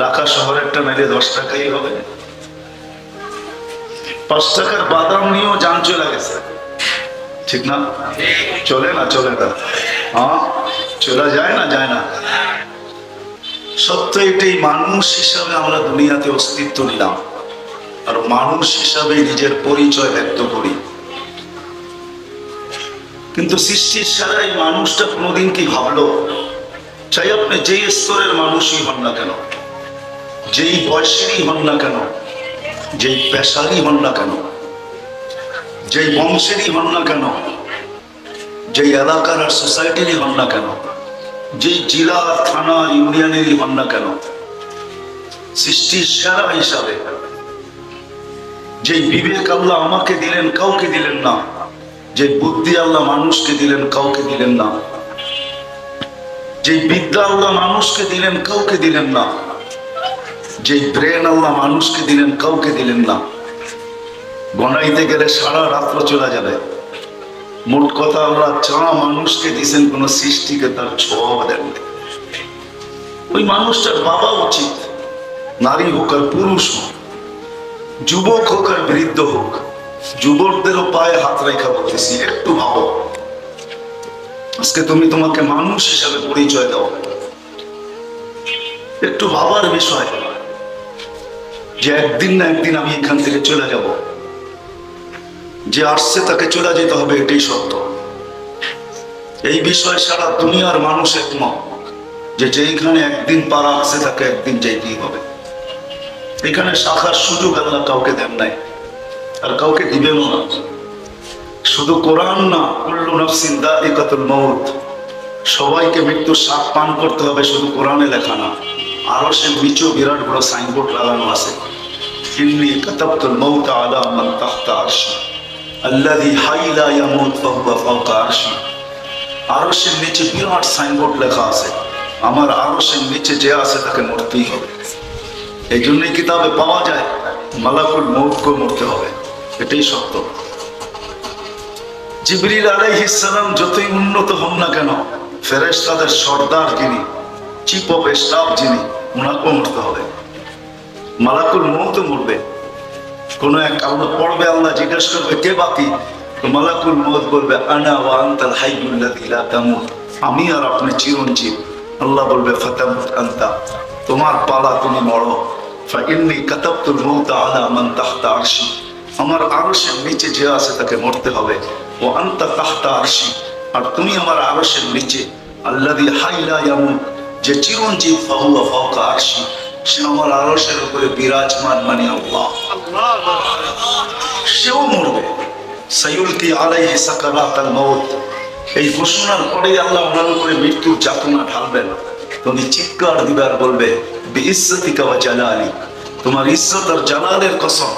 ঢাকা শহরেরটা নাইলে 10 টাকাই হবে। 5 টাকার বাদাম নিয়েও জান চলে গেছে, ঠিক না? চলে না? চলে না? হ্যাঁ, চলে যায় না? যায় না? সত্য এটাই, মানুষ হিসাবে আমরা দুনিয়াতে অস্তিত্ব নিলাম, আর মানুষ হিসাবে নিজের পরিচয় ব্যক্ত করি। কিন্তু সৃষ্টির সারাই মানুষটা কোনোদিন কি ভাবলো, চাই আপনি যেই স্তরের মানুষই হন না কেন, যেই বয়সেরই হন না কেন, যেই পেশারই হন না কেন, যেই বংশেরই হন না কেন, যেই এলাকার আর সোসাইটিরই হন না কেন, যেই জেলা থানা ইউনিয়নেরই হন না কেন, সৃষ্টির সেরা হিসাবে যেই বিবেক আল্লাহ আমাকে দিলেন কাউকে দিলেন না, যে বুদ্ধি আল্লাহ মানুষকে দিলেন কাউকে দিলেন না, যে বিদ্যা আল্লাহ মানুষকে দিলেন কাউকে দিলেন না, যে ব্রেন আল্লাহ মানুষকে দিলেন কাউকে দিলেন না, গণাইতে গেলে সারা রাত্র চলে যাবে। মোট কথা আল্লাহ যা মানুষকে দিয়েছেন কোন সৃষ্টিকে তার ছোঁয়া দেন। ওই মানুষটার বাবা উচিত, নারী হোক আর পুরুষ হোক, যুবক হোক আর বৃদ্ধ হোক, যুবকদেরও পায়ে হাত রেখা বলতেছি, একটু ভাবো, আজকে তুমি তোমাকে মানুষ হিসাবে পরিচয় দাও, একটু ভাবার বিষয় যে একদিন না একদিন আমি এখান থেকে চলে যাব, যে আসছে তাকে চলে যেতে হবে, এটাই সত্য। এই বিষয়ে সারা দুনিয়ার মানুষ একমত যে যেখানে একদিন পা রাখছে তাকে একদিন যেতেই হবে। এখানে শাখার সুযোগ আল্লাহ কাউকে দেন নাই, আর কাউকে দিবেনও না। শুধু কোরআন না, কুল্লু নাফসিন যায়িকাতুল মাউত, সবাইকে মৃত্যুর স্বাদ পান করতে হবে, শুধু কোরআনে লেখা না, আরো সে নিচেও বিরাট বড় সাইনবোর্ড লাগানো আছে, ইন্নী কাতাবতুল মাউতা আলা মান তাহতা আরশি আল্লাযী হাইয়া লা ইয়ামুত ফাহুয়া ফাওকা আরশি। আরশের নিচে বিরাট সাইনবোর্ড লেখা আছে, আমার আরশের নিচে যে আছে তাকে মরতেই হবে। এই জন্যই কিতাবে পাওয়া যায় মালাকুল মউতকে মরতে হবে, এটাই সত্য। জিবরিল আলাইহিস সালাম যতই উন্নত হন না কেন, ফেরেশতাদের সর্দার যিনি, চিফ অফ স্টাফ যিনি, ওনাকেও মরতে হবে। মালাকুল মউতও মরবে। কোন এক আল্লাহ পড়বে, আল্লাহ জিজ্ঞাসা করবে কে বাকি, তো মালাকুল মউত বলবে আনা ওয়া আনতাল হাইয়ুল্লাযী লা তামুত, আমি আর আপনি চিরঞ্জীব। আল্লাহ বলবে ফাতামুত আনতা, তোমার পালা, তুমি মরো। ফাইন্নী কাতাবতুল মাউতা আলা মান তাহতা আরশি, আমার আরশের নিচে যে আছে তাকে মরতে হবে। ও আনতা তাহতা আরশি, আর তুমি আমার আরশের নিচে। আল্লাযী হাইয়া লা ইয়ামুত, যে চিরঞ্জীব, ফাহুয়া ফাওকা আরশি, সে আমার আরশের উপরে বিরাজমান, মানে আল্লাহ, সেও মরবে। সাইয়ুলকি আলাইহি সাকারাতাল মাউত, এই ঘোষণার পরে আল্লাহ ওনার উপরে মৃত্যুর যাতনা ঢালবেন। তুমি চিৎকার দিবে আর বলবে বিইজ্জতিকা ওয়া জালালি, তোমার ইজ্জত আর জালালের কসম,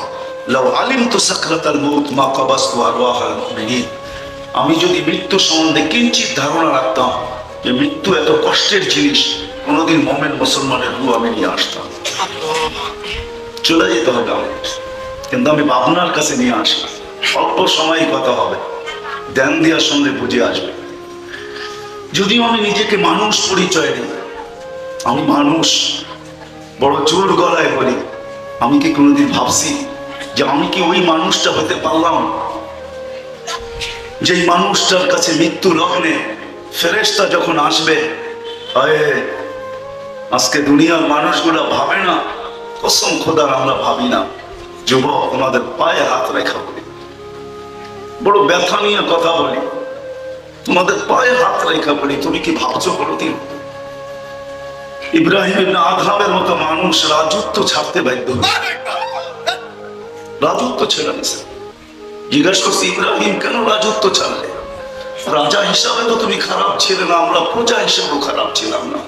লাউ আলিমতু সাকরাতাল মাউত মা কাবাসতু আরওয়াহাল মুমিনিন, আমি যদি মৃত্যু সম্বন্ধে কিঞ্চিত ধারণা রাখতাম যে মৃত্যু এত কষ্টের জিনিস, কোনোদিন মুমিন মুসলমানের রূহ আমি নিয়ে আসতাম। চলে যেতে হবে আমাদের, কিন্তু আমি ভাবনার কাছে নিয়ে আসি, অল্প সময় কথা হবে, ধ্যান দেওয়ার সঙ্গে বুঝে আসবে। যদিও আমি নিজেকে মানুষ পরিচয় দিই, আমি মানুষ, বড় জোর গলায় বলি, আমি কি কোনোদিন ভাবছি যে আমি কি ওই মানুষটা হতে পারলাম যেই মানুষটার কাছে মৃত্যু লগ্নে ফেরেশতা যখন আসবে, আজকে দুনিয়ার মানুষগুলা ভাবে না, কসম খোদার আমরা ভাবি না। যুবক, তোমাদের পায়ে হাত রেখা বলি, বড় ব্যথা নিয়ে কথা বলি, তোমাদের পায়ে হাত রেখা বলি, তুমি কি ভাবছো কোনোদিন ইব্রাহিম ইবনে আদহামের মতো মানুষ রাজত্ব ছাড়তে বাধ্য হয়েছে? রাজত্ব ছেড়ে দিয়েছে। জিজ্ঞাসা করছি ইব্রাহিম কেন রাজত্ব ছাড়লে? রাজা হিসাবে তো তুমি খারাপ ছিলে না, আমরা প্রজা হিসেবেও খারাপ ছিলাম না।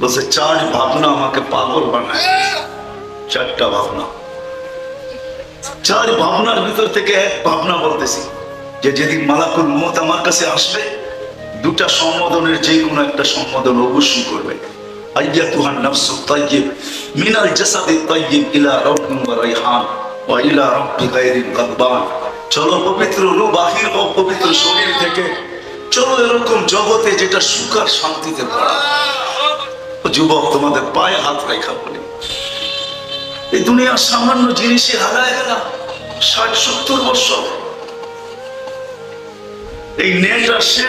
বলছে 4 ভাবনা আমাকে পাগল বানায়। 4টা ভাবনা, 4 ভাবনার ভিতর থেকে এক ভাবনা বলতেছি যে যেদিন মালাকুল মউত আমার কাছে আসবে, 2টা সম্বোধনের যে কোনো একটা সম্বোধন অবশ্যই করবে। আইয়াতুহান নাফসুত তাইয়্যিব মিনাল জাসাদিত তাইয়্যিব ইলা রাউহিন ওয়া রাইহান ওয়া ইলা রাব্বি গায়রিল গাদবান। চলো পবিত্র রূহ বাহির হোক পবিত্র শরীর থেকে, চলো এরকম জগতে যেটা সুখ আর শান্তিতে ভরা। যুবক, তোমাদের পায়ে হাত রেখা বলি, এই দুনিয়ার সামান্য জিনিসে হারায় গেলাম, 60-70 বছর। এই নেট আসে,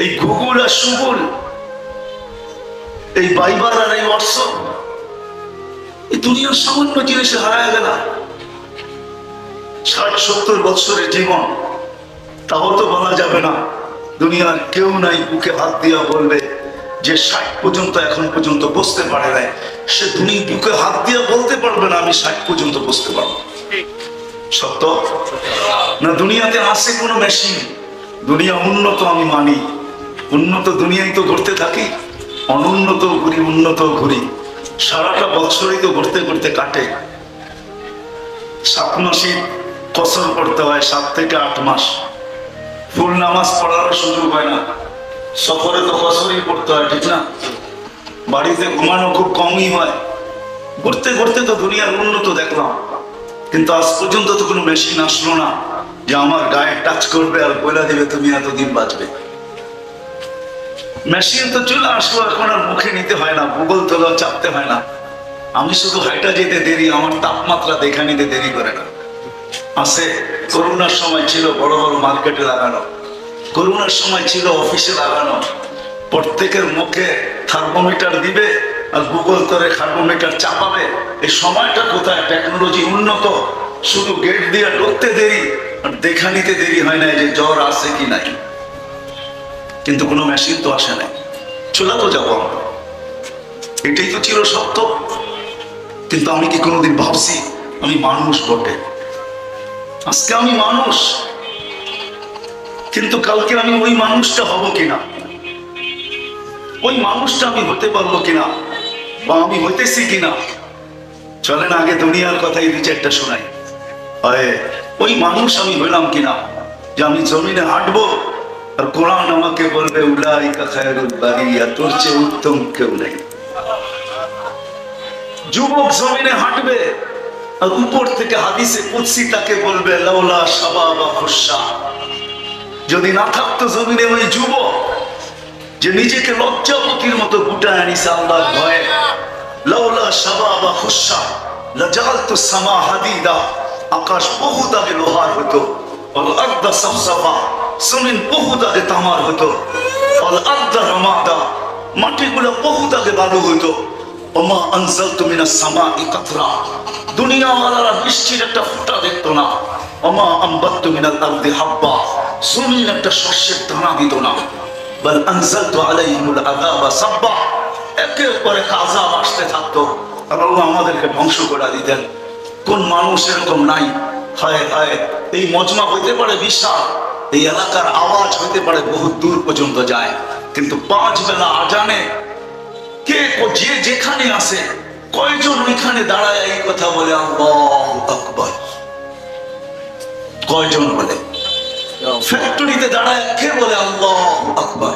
এই গুগল আর সুগল, এই বাইবার আর এই হোয়াটসঅ্যাপ, এই দুনিয়ার সামান্য জিনিসে হারায় গেল। 60-70 বছরের জীবন, তাও তো বলা যাবে না। দুনিয়ার কেউ নাই বুকে হাত দিয়া বলবে যে 60 পর্যন্ত এখন পর্যন্ত বসতে পারে নাই, সে দুনিয়া বুকে হাত দিয়া বলতে পারবে না আমি 60 পর্যন্ত বসতে পারবো। সত্য না? দুনিয়াতে আসে কোনো মেশিন, দুনিয়া উন্নত আমি মানি, উন্নত দুনিয়ায় তো ঘুরতে থাকি, অনুন্নত ঘুরি উন্নত ঘুরি, সারাটা বছরই তো ঘুরতে ঘুরতে কাটে। 7 মাসই কসর করতে হয়, 7 থেকে 8 মাস ফুল নামাজ পড়ার সুযোগ হয় না। সফরে তো কসরই পড়তে হয়, ঠিক না? বাড়িতে ঘুমানো খুব কমই হয়। ঘুরতে ঘুরতে তো দুনিয়ার উন্নত দেখলাম, কিন্তু আজ পর্যন্ত তো কোনো মেশিন আসলো না যে আমার গায়ে টাচ করবে আর বলে দিবে তুমি এতদিন বাঁচবে। মেশিন তো চলে আসলো, এখন আর মুখে নিতে হয় না, গুগল তোলা চাপতে হয় না। আমি শুধু হাইটা যেতে দেরি, আমার তাপমাত্রা দেখা নিতে দেরি করে না। আছে করোনার সময় ছিল বড় বড় মার্কেটে লাগানো, করোনার সময় ছিল অফিসে লাগানো, প্রত্যেকের মুখে থার্মোমিটার দিবে আর গুগল করে থার্মোমিটার চাপাবে। এই সময়টা কোথায়? টেকনোলজি উন্নত, শুধু গেট দিয়ে ঢুকতে দেরি আর দেখা নিতে দেরি হয় না যে জ্বর আছে কি নাই। কিন্তু কোনো মেশিন তো আসে নাই, চলে তো যাবো আমরা, এটাই তো ছিল সত্য। কিন্তু আমি কি কোনোদিন ভাবছি আমি মানুষ বটে? আজকে আমি মানুষ, কিন্তু কালকে আমি ওই মানুষটা হব কিনা, ওই মানুষটা আমি হতে পারবো কিনা, বা আমি হইতেছি কিনা। চলেন আগে দুনিয়ার কথাই 2-4টা শোনাই। ওই মানুষ আমি হইলাম কিনা, যে আমি জমিনে হাঁটবো আর কোরআন আমাকে বলবে উলাইকা খায়রুল বারিয়া, তোর চেয়ে উত্তম কেউ নেই। যুবক জমিনে হাঁটবে আর উপর থেকে হাদিসে কুদসি তাকে বলবে লাউলা শাবাবা খুশা, যদি না থাকতো জমিনে ওই যুবক যে নিজেকে লজ্জাপতির মতো গুটায় আনিছে আল্লাহর ভয়ে, লাউলা শাবাবা খুশা লাজালতু সামা হাদিদা, আকাশ বহুত আগে লোহার হতো, ওয়াল আরদা সাফসাফা, জমিন বহুত আগে তামার হতো, ওয়াল আরদা রামাদা, মাটিগুলো বহুত আগে বালু হতো, ওমা আনজালতু মিনাস সামাই কাতরা, দুনিয়াওয়ালারা বৃষ্টির একটা ফোঁটা দেখতো না, ওমা আম্বাততু মিনাল আরদি হাব্বা, জমিন একটা শস্যের দানা দিত না, বাল আনজালতু আলাইহিমুল আযাবা সাব্বা, একের পর এক আযাব আসতে থাকতো আর আল্লাহ আমাদেরকে ধ্বংস করে দিতেন। কোন মানুষ এরকম নাই? হায় হায়, এই মজমা হইতে পারে বিশাল, এই এলাকার আওয়াজ হইতে পারে বহু দূর পর্যন্ত যায়, কিন্তু 5 বেলা আজানে কে যে যেখানে আছে কয়জন ওইখানে দাঁড়ায় এই কথা বলে আল্লাহু আকবার? কয়জন বলে? ফ্যাক্টরিতে দাঁড়ায় কে বলে আল্লাহু আকবার?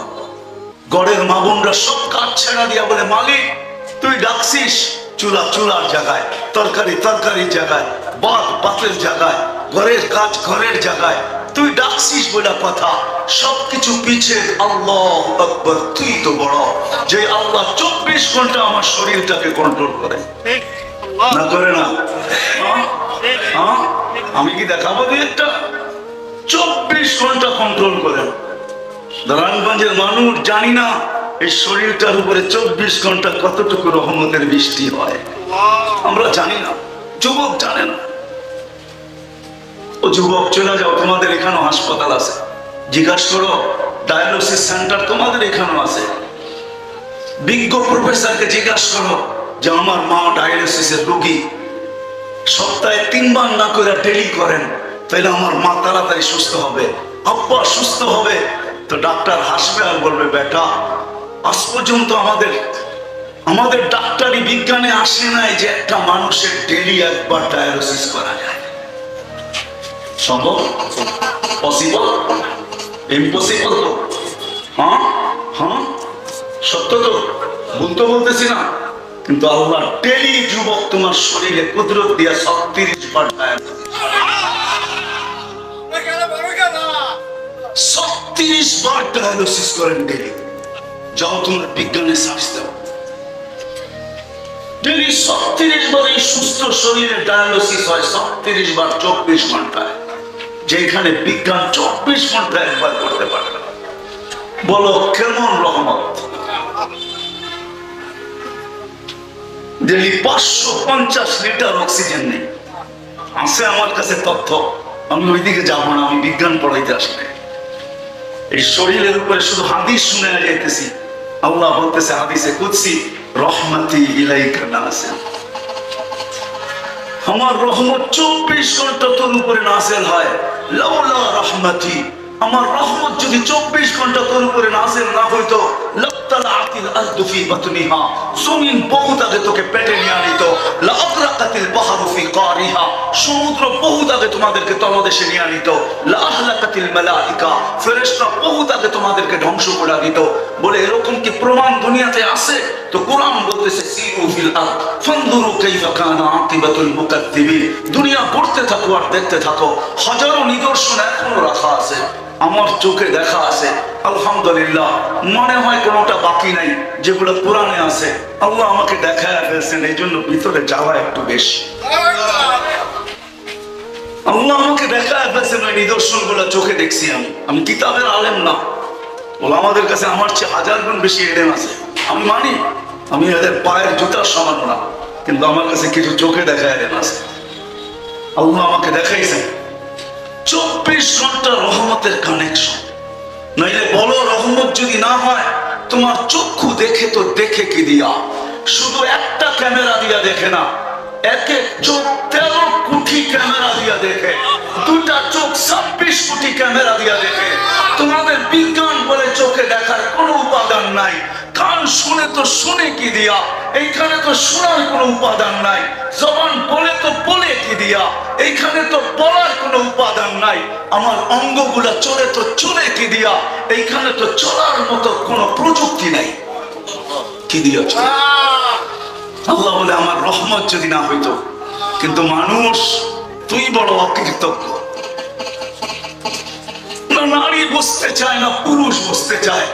গড়ের মা বোনরা সব কাজ ছেড়া দিয়া বলে মালিক তুই ডাকছিস, চুলা চুলার জায়গায়, তরকারি তরকারির জায়গায়, ভাত ভাতের জায়গায়, ঘরের কাজ ঘরের জায়গায়, তুই ডাকছিস বলে কথা, সবকিছু পিছে আল্লাহু আকবার। তুই তো বড়, যে আল্লাহ 24 ঘন্টা আমার শরীরটাকে কন্ট্রোল করে, না করে না? আমি কি দেখাবো একটা 24 ঘন্টা কন্ট্রোল করেন? নারায়ণগঞ্জের মানুষ জানি না এই শরীরটার উপরে 24 ঘন্টা কতটুকু রহমতের বৃষ্টি হয়, আমরা জানি না, যুবক জানে না। ও যুবক চলে যাও, তোমাদের এখানেও হাসপাতাল আছে, জিজ্ঞাসা করো ডায়ালিসিস সেন্টার তোমাদের এখানেও আছে। বিজ্ঞ প্রফেসরকে জিজ্ঞাসা করো যে আমার মা ডায়ালিসিসের রোগী, সপ্তাহে 3 বার না করে ডেলি করেন, তাহলে আমার মা তাড়াতাড়ি সুস্থ হবে, আব্বা সুস্থ হবে। তো ডাক্তার হাসবে আর বলবে বেটা আজ পর্যন্ত আমাদের ডাক্তারি বিজ্ঞানে আসে নাই যে একটা মানুষের ডেলি একবার ডায়ালিসিস করা যায়। সম্ভব? পসিবল? ইম্পসিবল? হ্যাঁ হ্যাঁ, সত্য তো, ভুল তো বলতেছি না। কিন্তু আল্লাহ ডেলি যুবক তোমার শরীরে কুদরত দিয়া 36 বার ডায়ালিসিস, 36 বার ডায়ালিসিস করেন ডেলি। যাও তোমার বিজ্ঞানে সার্চ দাও, ডেলি 36 বার এই সুস্থ শরীরে ডায়ালিসিস হয়, 36 বার 24 ঘন্টায়, যেখানে বিজ্ঞান 24 ঘন্টা একবার করতে পারে না। বলো কেমন রহমত! ডেলি 550 লিটার অক্সিজেন নেই। আছে আমার কাছে তথ্য, আমি ওইদিকে যাবো না, আমি বিজ্ঞান পড়াইতে আসলে। এই শরীরের উপরে শুধু হাদিস শুনে যাইতেছি। আল্লাহ বলতেছে হাদিসে কুদসি, রহমতি ইলাইকা নাযিল, আমার রহমত 24 ঘন্টা তোর উপরে নাযিল হয়। লাউলা রহমতি, আমার রহমত যদি 24 ঘন্টা তোর উপরে নাযিল না হইতো, লাতালাআতিল আরদু ফি বাতনিহা, জমিন বহুত আগে তোকে পেটে নিয়ে নিত। লাআগরাকাতিল বাহরু ফি কারিহা, সমুদ্র বহুত আগে তোমাদেরকে তলদেশে নিয়ে নিত। লাআহলাকাতিল মালাইকা, ফেরেশতা বহুত আগে তোমাদেরকে ধ্বংস করে দিত। বলে এরকম কি প্রমাণ দুনিয়াতে আছে? তো কোরআন বলতেছে সিরু ফিল আরদ ফানজুরু কাইফা কানা আকিবাতুল মুকাদ্দিবিন। দুনিয়া ঘুরতে থাকো আর দেখতে থাকো, হাজারো নিদর্শন এখনো রাখা আছে, আমার চোখে দেখা আছে। আলহামদুলিল্লাহ, মনে হয় কোনোটা বাকি নাই যেগুলো কোরআনে আছে। আল্লাহ আমাকে দেখায় ফেলছেন, এই জন্য ভিতরে যাওয়া একটু বেশি। আল্লাহ আমাকে দেখায় ফেলছেন, ওই নিদর্শন গুলো চোখে দেখছি। আমি কিতাবের আলেম না, বলে আমাদের কাছে আমার চেয়ে 1000 গুণ বেশি এলেম আছে। আমি মানি আমি এদের পায়ের জুতার সমান না, কিন্তু আমার কাছে কিছু চোখে দেখা এলেম আছে। আল্লাহ আমাকে দেখাইছেন 24 ঘন্টা রহমতের কানেকশন। নাইলে বলো রহমত যদি না হয়, তোমার চক্ষু দেখে তো দেখে কি দিয়া? শুধু একটা ক্যামেরা দিয়া দেখে না, এক এক চোখ 13 কোটি ক্যামেরা দিয়া দেখে, দুটা চোখ 26 কোটি ক্যামেরা দিয়া দেখে। তোমাদের বিজ্ঞান বলে চোখে দেখার কোনো উপাদান নাই, কান শুনে তো শুনে কি দিয়া? এইখানে তো শোনার কোনো উপাদান নাই। জবান বলে তো বলে কি দিয়া? এইখানে তো বলার কোনো উপাদান নাই। আমার অঙ্গগুলা চলে তো চলে কি দিয়া? এইখানে তো চলার মতো কোনো প্রযুক্তি নাই। কি দিয়া চলে? আল্লাহ বলে আমার রহমত যদি না হইতো। কিন্তু মানুষ, তুই বড় অকৃতজ্ঞ। না নারী বসতে চায়, না পুরুষ বসতে চায়,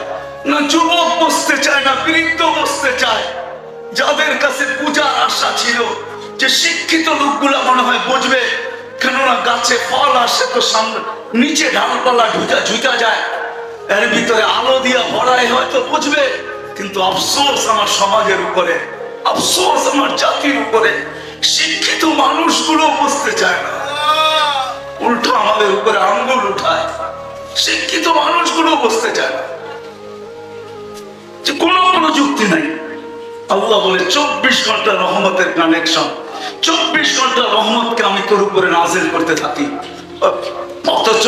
না যুবক বসতে চায়, না বৃদ্ধ বসতে চায়। যাদের কাছে পূজার আশা ছিল যে শিক্ষিত লোকগুলা মনে হয় বুঝবে, কেননা গাছে ফল আসে তো সামনে নিচে ডালপালা ঝুঁকা যায়, এর ভিতরে আলো দিয়া ভরায় হয়তো বুঝবে। কিন্তু আফসোস আমার সমাজের উপরে, আফসোস আমার জাতির উপরে, শিক্ষিত মানুষগুলো বুঝতে চায় না, উল্টো আমাদের উপরে আঙ্গুল উঠায়। শিক্ষিত মানুষগুলো বুঝতে চায় না যে কোনো প্রযুক্তি নাই। আল্লাহ বলে 24 ঘন্টা রহমতের কানেকশন, 24 ঘন্টা রহমতকে আমি তোর উপরে নাযিল করতে থাকি। অথচ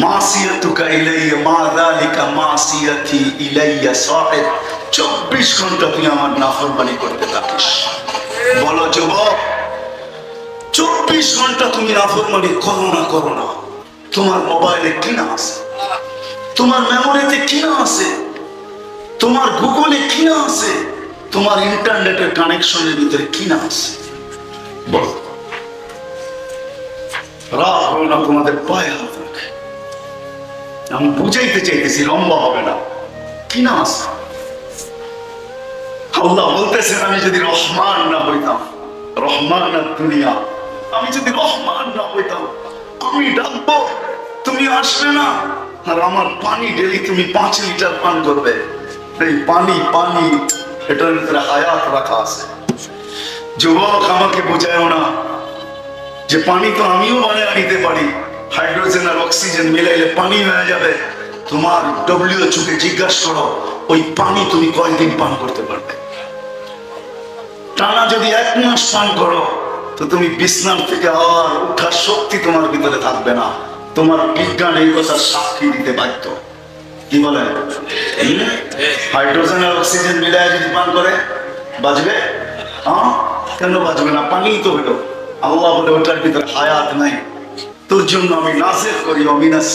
মাসিয়াতুকা ইলাইয়া মা যালিকা মাসিয়াতি ইলাইয়া সাহিব, 24 ঘন্টা তুই আমার নাফরমানি করতে থাকিস। বলো যুবক, 24 ঘন্টা তুমি নাফরমানি করো না, তোমার মোবাইলে কি না আছে, তোমার মেমোরিতে কি না আছে, তোমার গুগলে কি না আছে, তোমার ইন্টারনেটের কানেকশনের ভিতরে কি না আছে? বলো। রাগ হবে না, তোমাদের পায়ে হাত রাখে। আমি বুঝাইতে চাইতেছি, লম্বা হবে না। কি না আছে? আল্লাহ বলতেছেন, আমি যদি রহমান না হইতাম, রহমান দুনিয়া, আমি যদি রহমান না হইতাম, আমি ডাকবো, তুমি আসবে না। আর আমার পানি ডেলি তুমি 5 লিটার পান করবে। এই পানি এটার ভিতরে হায়াত রাখা আছে। যুবক, আমাকে বোঝায়ও না যে পানি তো আমিও বানিয়ে নিতে পারি, হাইড্রোজেন আর অক্সিজেন মিলাইলে পানি হয়ে যাবে। তোমার WHO কে জিজ্ঞাসা করো, ওই পানি তুমি কয়দিন পান করতে পারবে? টানা যদি 1 মাস পান করো, তো তুমি বিছনার থেকে আর উঠার শক্তি তোমার ভিতরে থাকবে না। তোমার বিজ্ঞান এই কথা সাক্ষী দিতে বাধ্য। কি বলেন? হাইড্রোজেন আর অক্সিজেন মিলায় যদি পান করে বাঁচবে? কেন বাঁচবে না? পানি তো হলো। আল্লাহ বলে ওটার ভিতরে হায়াত নাই। তোর জন্য আমি নাযিল করি অমিনাস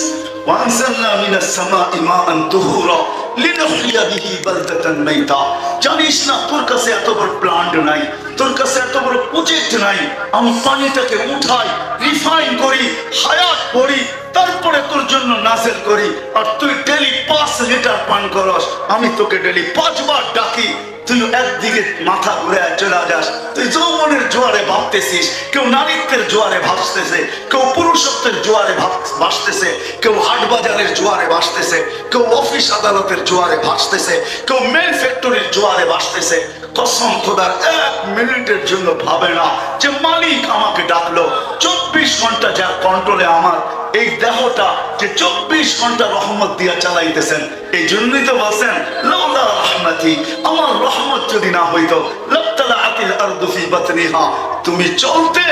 ওয়ানজালনা মিনাস সামাই মাআন তুহুরা লিনুহইয়া বিহি বালদাতান মাইতা। জানিস না তোর কাছে এত বড় প্ল্যান্ট নাই, তোর কাছে এত বড় প্রজেক্ট নাই। আমি পানিটাকে উঠাই, রিফাইন করি, হায়াত করি, তারপরে তোর জন্য নাযিল করি। আর তুই ডেলি 5 লিটার পান করস, আমি তোকে ডেলি 5 বার ডাকি, তুই একদিকে মাথা ঘুরে চলে যাস। তুই যৌবনের জোয়ারে ভাবতেছিস, কেউ নারীত্বের জোয়ারে ভাসতেছে, কেউ পুরুষত্বের জোয়ারে ভাসতেছে, কেউ হাট বাজারের জোয়ারে ভাসতেছে, কেউ অফিস আদালতের জোয়ারে ভাসতেছে, কেউ মেন ফ্যাক্টরির জোয়ারে ভাসতেছে। কসম খোদার, এক মিনিটের জন্য ভাবে না যে মালিক আমাকে ডাকলো। 24 ঘন্টা যার কন্ট্রোলে আমার এই দেহটা, যে 24 ঘন্টা রহমত দিয়া চালাইতেছেন। এই জন্যই তো বলছেন লাউলা রাহমাতি, আমার রহমত যদি না হইতো লাবতালাআতিল আরদু ফি বাতনিহা, তুমি চলতে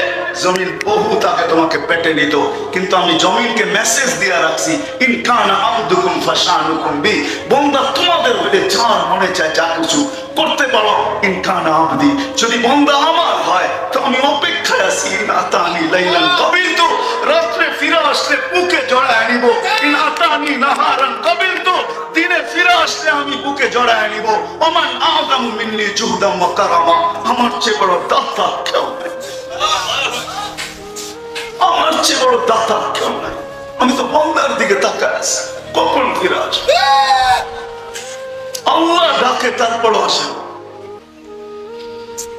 জমিন বহু তাকে তোমাকে পেটে নিত। কিন্তু আমি জমিনকে মেসেজ দিয়া রাখছি, ইন কানা আবদুকুম ফাশানুকুম বি, বান্দা তোমাদের হইলে যার মনে চায় যা কিছু করতে পারো। ইন কানা আবদি, যদি বান্দা আমার হয় তো আমি অপেক্ষায় আছি। ইন আতানি লাইলান কাবিলতু, রাত্রে ফিরে আসলে বুকে জড়ায় নিব। ইন আতানি নাহারান কাবিলতু, দিনে ফিরে আসলে আমি বুকে জড়ায় নিব। ওমান আযমু মিন্নি জুহদাম ওয়া কারামা, আমার চেয়ে বড় দাতা কেউ নেই, আমার চেয়ে বড় দাতা কেউ নাই। আমি তো বান্দার দিকে তাকায় আছি, কখন ফিরে আসবে। আল্লাহ ডাকে তারপর আসে,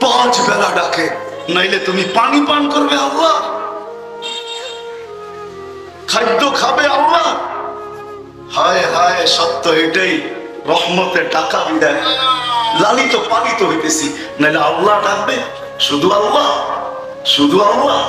5 বেলা ডাকে, নাইলে তুমি পানি পান করবে আল্লাহ, খাদ্য খাবে আল্লাহ। হায় হায়, সত্য এটাই, রহমতে টাকা বিদায় লালিত পালিত হইতেছি, নাইলে আল্লাহ ডাকবে। শুধু আল্লাহ, শুধু আল্লাহ।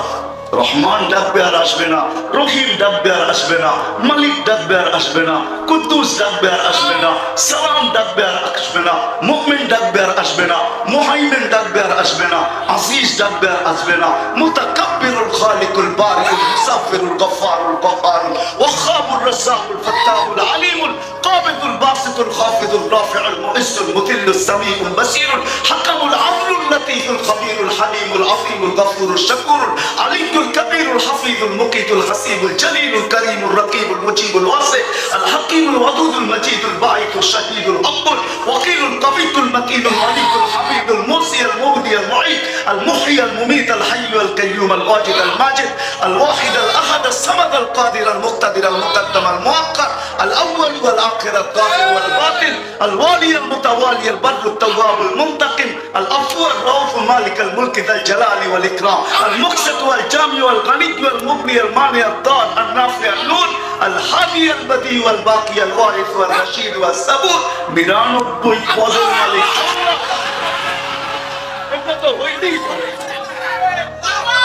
রহমান ডাকবে আর আসবে না, রহিম ডাকবে আর আসবে না, মালিক ডাকবে আর আসবে না, কুদ্দুস ডাকবে আর আসবে না, সালাম ডাকবে আর আসবে না, মুমিন ডাকবে আর আসবে না, মুহাইমিন ডাকবে আর আসবে না, আজিজ ডাকবে আর আসবে না, মুতাকাব্বিরুল খালিকুল বারিকুল মুসাফিরুল গফফারুল কহ্হারুল ওয়াখাবুর রাজ্জাকুল ফাত্তাহুল আলিমুল কাবিদুল বাসিতুল খাফিদুল রাফিউল মুইজ্জুল মুতিল্লুস সামিউল বাসিরুল হাকামুল আদলুল লতীফুল খবীরুল হালিমুল আফীমুল গফুরুল শাকুরুল আলিমুল الكبير الحفيظ المقيت الحسيب الجليل الكريم الرقيب المجيب الواسع الحكيم الودود المجيد الباعث الشهيد الأكبر وكيل القوي المتين المليك الحميد المرسي المبدي المعيد المحيي المميت الحي القيوم الواجد الماجد الواحد الأحد الصمد القادر المقتدر المقدم المؤخر الأول والآخر الظاهر والباطن الوالي المتوالي البر التواب المنتقم العفو الرؤوف مالك الملك ذا الجلال والإكرام المقسط والجامع والغني والمغني المانع الضار النافع النور الحادي البديع والباقي الوارث والرشيد والصبور নিরানব্বই পদের মালিক এটা তো হইতেই পারে।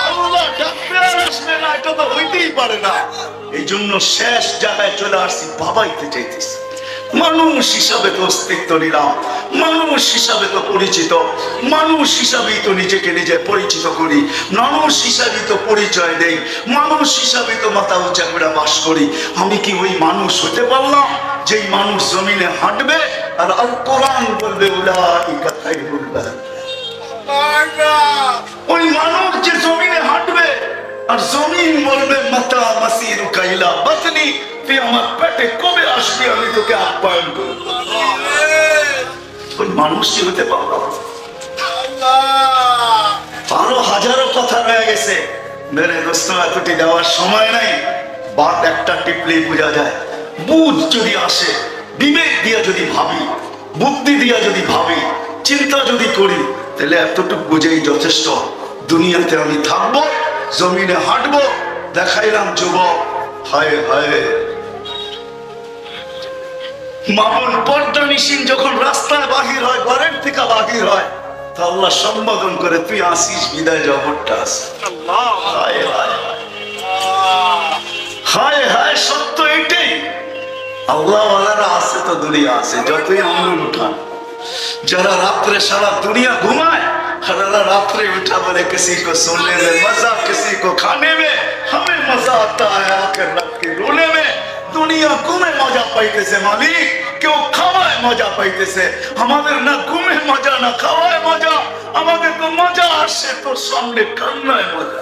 আল্লাহ ডাকবে আর আসবে না, এটা তো হইতেই পারে না। এই জন্য শেষ জায়গায় চলে আসছি, ভাবাইতে চাইতেছি। মানুষ হিসাবে তো অস্তিত্ব নিলাম, মানুষ হিসাবে তো পরিচিত, মানুষ হিসাবেই তো নিজেকে নিজে পরিচিত করি, মানুষ হিসাবেই তো পরিচয় দেই, মানুষ হিসাবে তো মাথা উঁচা করে বাস করি। আমি কি ওই মানুষ হতে পারলাম যেই মানুষ জমিনে হাঁটবে আর আল কোরআন বলবে উলাইকা খায়রুল বারিয়া? ওই মানুষ যে জমিনে হাঁটবে আর জমিন বলবে মাতা মাসিরুকা ইলা বাতনি, তুই আমার পেটে কবে আসবি, আমি তোকে আপ্যায়ন করব। ওই মানুষই হতে পারলাম। আরো হাজারো কথা রয়ে গেছে, মেরে দোস্ত এতটি দেওয়ার সময় নাই। বাট একটা টিপলেই বোঝা যায়। বুঝ যদি আসে, বিবেক দিয়া যদি ভাবি, বুদ্ধি দিয়া যদি ভাবি, চিন্তা যদি করি, তাহলে এতটুকু বুঝেই যথেষ্ট। দুনিয়াতে আমি থাকবো, জমিনে হাঁটবো, দেখাইলাম যুবক। হায় হায়, মামুন পর্দা নিশিন যখন রাস্তায় বাহির হয়, ঘরের থেকে বাহির হয়, তা আল্লাহ সম্বোধন করে, তুই আসিস, বিদায় জগৎটা আছে। হায় হায় হায় হায়, সত্য এটাই। আল্লাহ ওয়ালারা আছে তো দুনিয়া আছে, যতই আঙ্গুল উঠান। যারা রাত্রে সারা দুনিয়া ঘুমায়, रात्रि उठा बोले किसी को सोने में मजा, किसी को खाने में, हमें मजा आता है आकर रब के रोने में। दुनिया घुमे मजा पाइतेছে মালিক, কেউ খাওয়ায় মজা পাইতেছে। আমাদের না ঘুমে মজা, না খাওয়ায় মজা, আমাদের তো মজা আসে তোর সামনে কান্নায় মজা।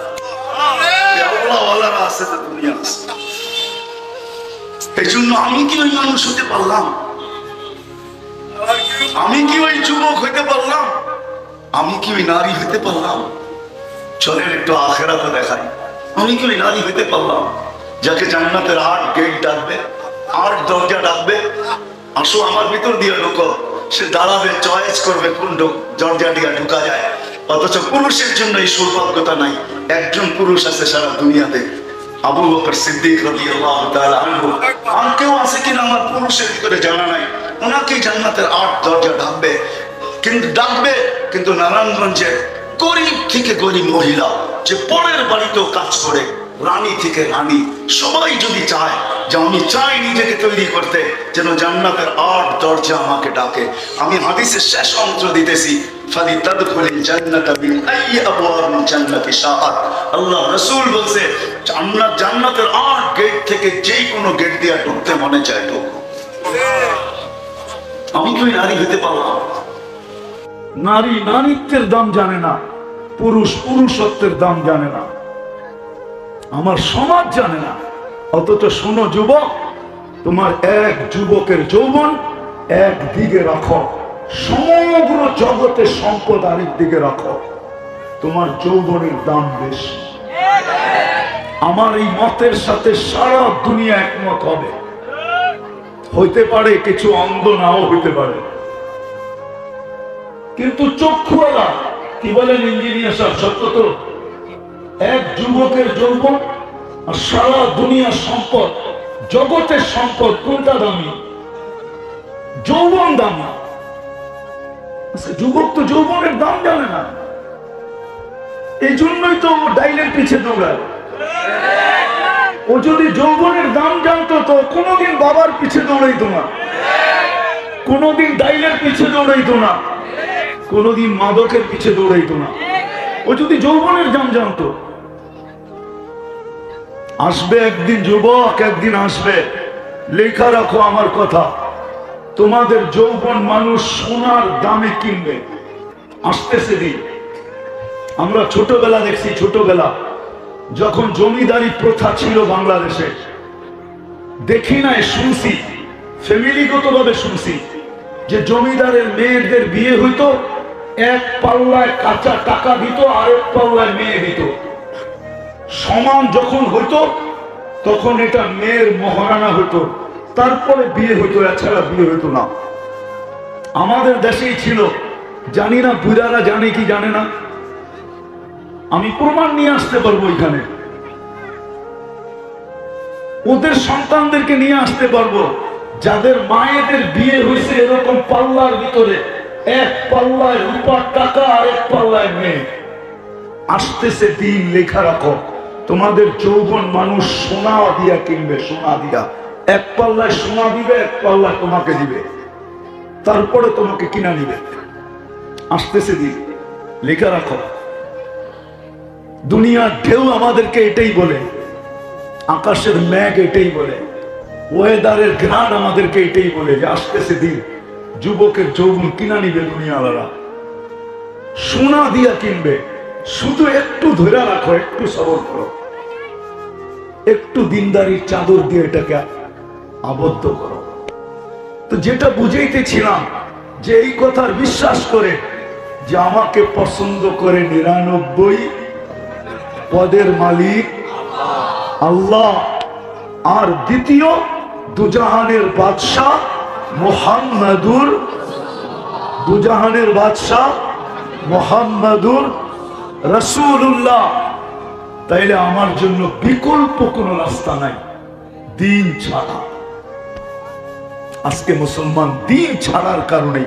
আল্লাহ ওয়ালারা আছে তো দুনিয়া আছে। এই জন্য আমি কি ওই মানুষ হতে পারলাম? আমি কি ওই যুবক হইতে পারলাম? আমি কি ওই নারী হইতে পারলাম? চলেন একটু আখিরাতে দেখাই। আমি কি ওই নারী হইতে পারলাম যাকে জান্নাতের 8 গেট ডাকবে, 8 দরজা ডাকবে, আসো আমার ভিতর দিয়ে ঢোকো, সে দাঁড়াবে, চয়েস করবে কোন দরজা দিয়ে ঢুকা যায়। অথচ পুরুষের জন্য এই সৌভাগ্যতা নাই। একজন পুরুষ আছে সারা দুনিয়াতে, আবু বকর সিদ্দিক রাদিয়াল্লাহু তাআলা আনহু। আর কেউ আছে কিনা আমার পুরুষের ভিতরে জানা নাই। ওনাকে জান্নাতের 8 দরজা ডাকবে, কিন্তু নারায়ণগঞ্জের গরিব থেকে গরিব মহিলা, যে পরের বাড়িতেও কাজ করে, রানী থেকে রানী, সবাই যদি চায় যে আমি চাই নিজেকে তৈরি করতে যেন জান্নাতের 8 দরজা আমাকে ডাকে। আমি হাদিসের শেষ অংশ দিতেছি, ফালিতাদখুলিল জান্নাতা মিন আইয়ি আবওয়াবিল জান্নাতি শাআত। আল্লাহ রাসূল বলছে জান্নাতের 8 গেট থেকে যেই কোনো গেট দিয়ে ঢুকতে মনে চায় ঢুকো। আমি কি নারী হতে পারলাম? নারী নারীত্বের দাম জানে না, পুরুষ পুরুষত্বের দাম জানে না, আমার সমাজ জানে না। অথচ শোনো যুবক, তোমার এক যুবকের যৌবন একদিকে রাখো, সমগ্র জগতের সম্পদ আরেক দিকে রাখো, তোমার যৌবনের দাম বেশি। আমার এই মতের সাথে সারা দুনিয়া একমত হবে। হইতে পারে কিছু অন্ধ নাও হইতে পারে, কিন্তু চক্ষুওয়ালা কি বলেন ইঞ্জিনিয়ার সাহেব, সত্য তো? এক যুবকের যৌবন আর সারা দুনিয়ার সম্পদ, জগতের সম্পদ, কোনটা দামি? যৌবন দামি। যুবক তো যৌবনের দাম জানে না, এই জন্যই তো ডাইলের পিছে দৌড়ায়। ও যদি যৌবনের দাম জানতো তো কোনোদিন বাবার পিছে দৌড়াইতো না, কোনোদিন ডাইলের পিছে দৌড়াইতো না, কোনোদিন মাদকের পিছে দৌড়াইতো না। ও যদি যৌবনের দাম জানতো। আসবে একদিন যুবক, একদিন আসবে, লেখা রাখো আমার কথা, তোমাদের যৌবন মানুষ সোনার দামে কিনবে। আসতেছে দিন। আমরা ছোটবেলা দেখছি, ছোটবেলা যখন জমিদারি প্রথা ছিল বাংলাদেশে, দেখি নাই, শুনছি, ফ্যামিলিগতভাবে শুনছি যে জমিদারের মেয়েদের বিয়ে হইতো, এক পাল্লায় কাঁচা টাকা দিত, আরেক পাল্লায় মেয়ে দিত। সমান যখন হইতো তখন এটা মেয়ের মহারানা হইতো, তারপরে বিয়ে হইতো, এছাড়া বিয়ে হইতো না। আমাদের দেশেই ছিল, জানি না বুড়ারা জানে কি জানে না, আমি প্রমাণ নিয়ে আসতে পারবো এখানে, ওদের সন্তানদেরকে নিয়ে আসতে পারবো যাদের মায়েদের বিয়ে হয়েছে এরকম পাল্লার ভিতরে, এক পাল্লায় রূপার টাকা আর এক পাল্লায় মেয়ে। আসতেছে দিন, লেখা রাখো, তোমাদের যৌবন মানুষ সোনা দিয়া কিনবে, সোনা দিয়া। এক পাল্লায় সোনা দিবে, এক পাল্লায় তোমাকে দিবে, তারপরে তোমাকে কিনা নিবে। আসতেছে দিন, লেখা রাখো। দুনিয়ার ঢেউ আমাদেরকে এটাই বলে, আকাশের মেঘ এটাই বলে, ওয়েদারের ঘ্রাণ আমাদেরকে এটাই বলে যে আসতেছে দিন, যুবকের যৌবন কিনা নিবে দুনিয়াওয়ালা, সোনা দিয়া কিনবে। শুধু একটু ধরে রাখো, একটু সবর করো, একটু দিনদারির চাদর দিয়ে এটাকে আবদ্ধ করো। তো যেটা বুঝাইতেছিলাম যে এই কথার বিশ্বাস করে যে আমাকে পছন্দ করে 99 পদের মালিক আল্লাহ, আর দ্বিতীয় দুজাহানের বাদশাহ মুহাম্মাদুর, দুজাহানের বাদশাহ মুহাম্মাদুর রাসূলুল্লাহ, তাইলে আমার জন্য বিকল্প কোনো রাস্তা নাই দিন ছাড়া। আজকে মুসলমান দিন ছাড়ার কারণে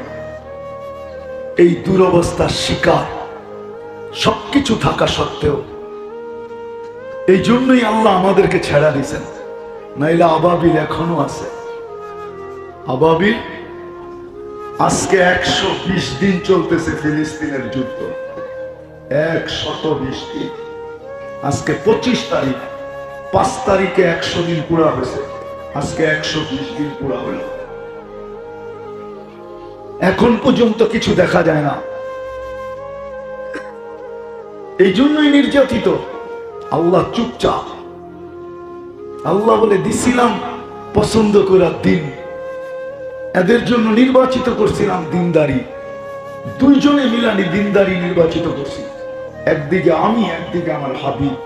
এই দুরবস্থার শিকার, সবকিছু থাকা সত্ত্বেও। এই জন্যই আল্লাহ আমাদেরকে ছেড়া দিয়েছেন, নাইলে আবাবিল এখনো আছে। আবাবিল আজকে 120 দিন চলতেছে ফিলিস্তিনের যুদ্ধ, 120 দিন। আজকে 25 তারিখ, 5 তারিখে 100 দিন পুরা হয়েছে, আজকে 120 দিন পুরা হলো। এখন পর্যন্ত কিছু দেখা যায় না, এই জন্যই নির্যাতিত। আল্লাহ চুপচাপ। আল্লাহ বলে দিছিলাম পছন্দ করার দিন, এদের জন্য নির্বাচিত করছিলাম দিনদারি, দুইজনে মিলানি দিনদারি নির্বাচিত করছি, একদিকে আমি, একদিকে আমার হাবিব।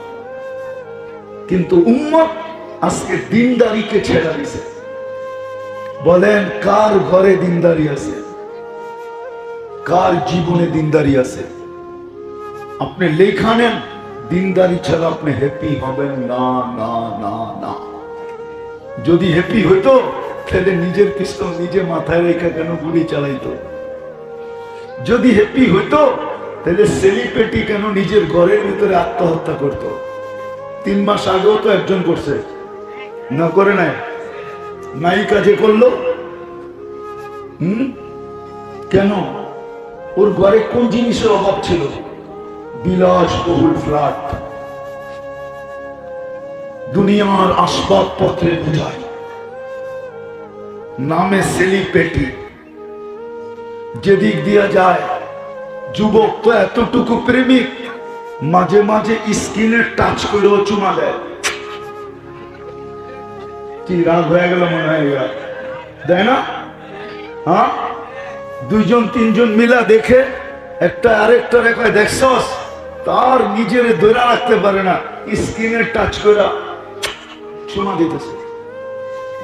কিন্তু উম্মত আজকে দিনদারিকে ছেড়ে দিছে। বলেন কার ঘরে দিনদারি আছে? কার জীবনে দিনদারি আছে? আপনি লেখা নেন, দিনদারি ছাড়া আপনি হ্যাপি হবেন না না না না। যদি হ্যাপি হইতো তাহলে নিজের পিস্তল নিজে মাথায় রেখে কেন গুলি চালাইতো? যদি হ্যাপি হইতো তাহলে সেলিব্রিটি কেন নিজের ঘরের ভিতরে আত্মহত্যা করত? 3 মাস আগেও তো একজন করছে, না করে নাই? নাই কাজে করলো কেন? ওর ঘরে কোন জিনিসের অভাব ছিল? বিলাসবহুল ফ্ল্যাট, দুনিয়ার আসবাবপত্রে বোঝায়, নামে সেলিব্রিটি। যেদিক দিয়া যায় যুবক তো এতটুকু প্রেমিক, মাঝে মাঝে স্কিনে টাচ করেও চুমা দেয়। কি রাগ হয়ে গেল মনে হয়? দেয় না? হ্যাঁ, 2-3 মিলা দেখে একটা আরেকটা রেখা দেখছস, তার নিজের ধরে রাখতে পারে না, স্কিনে টাচ করে চুমা দিতেছে।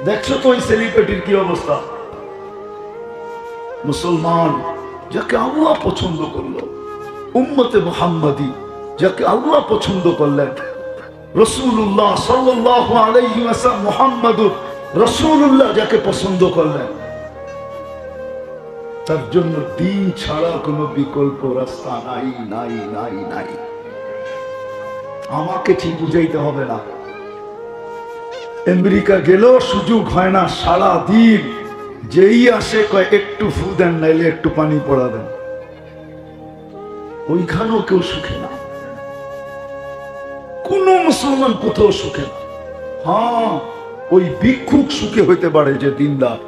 দেখছো তো ওই সেলিব্রিটির কি অবস্থা? মুসলমান যাকে আল্লাহ পছন্দ করলো, উম্মতে মুহাম্মাদি যাকে আল্লাহ পছন্দ করলেন, রাসূলুল্লাহ সাল্লাল্লাহু আলাইহি ওয়াসাল্লাম মুহাম্মাদুর রাসূলুল্লাহ যাকে পছন্দ করলেন, তার জন্য দিন ছাড়া কোনো বিকল্প রাস্তা নাই নাই নাই নাই। আমাকে ঠিক বুঝাইতে হবে না। আমেরিকা গেলেও সুযোগ হয় না, সারা দিন যেই আসে কয় একটু ফু দেন, নাইলে একটু পানি পড়া দেন। ওইখানেও কেউ সুখে না, কোন মুসলমান কোথাও সুখে না। হ্যাঁ, ওই ভিক্ষুক সুখে হইতে পারে যে দিনদার,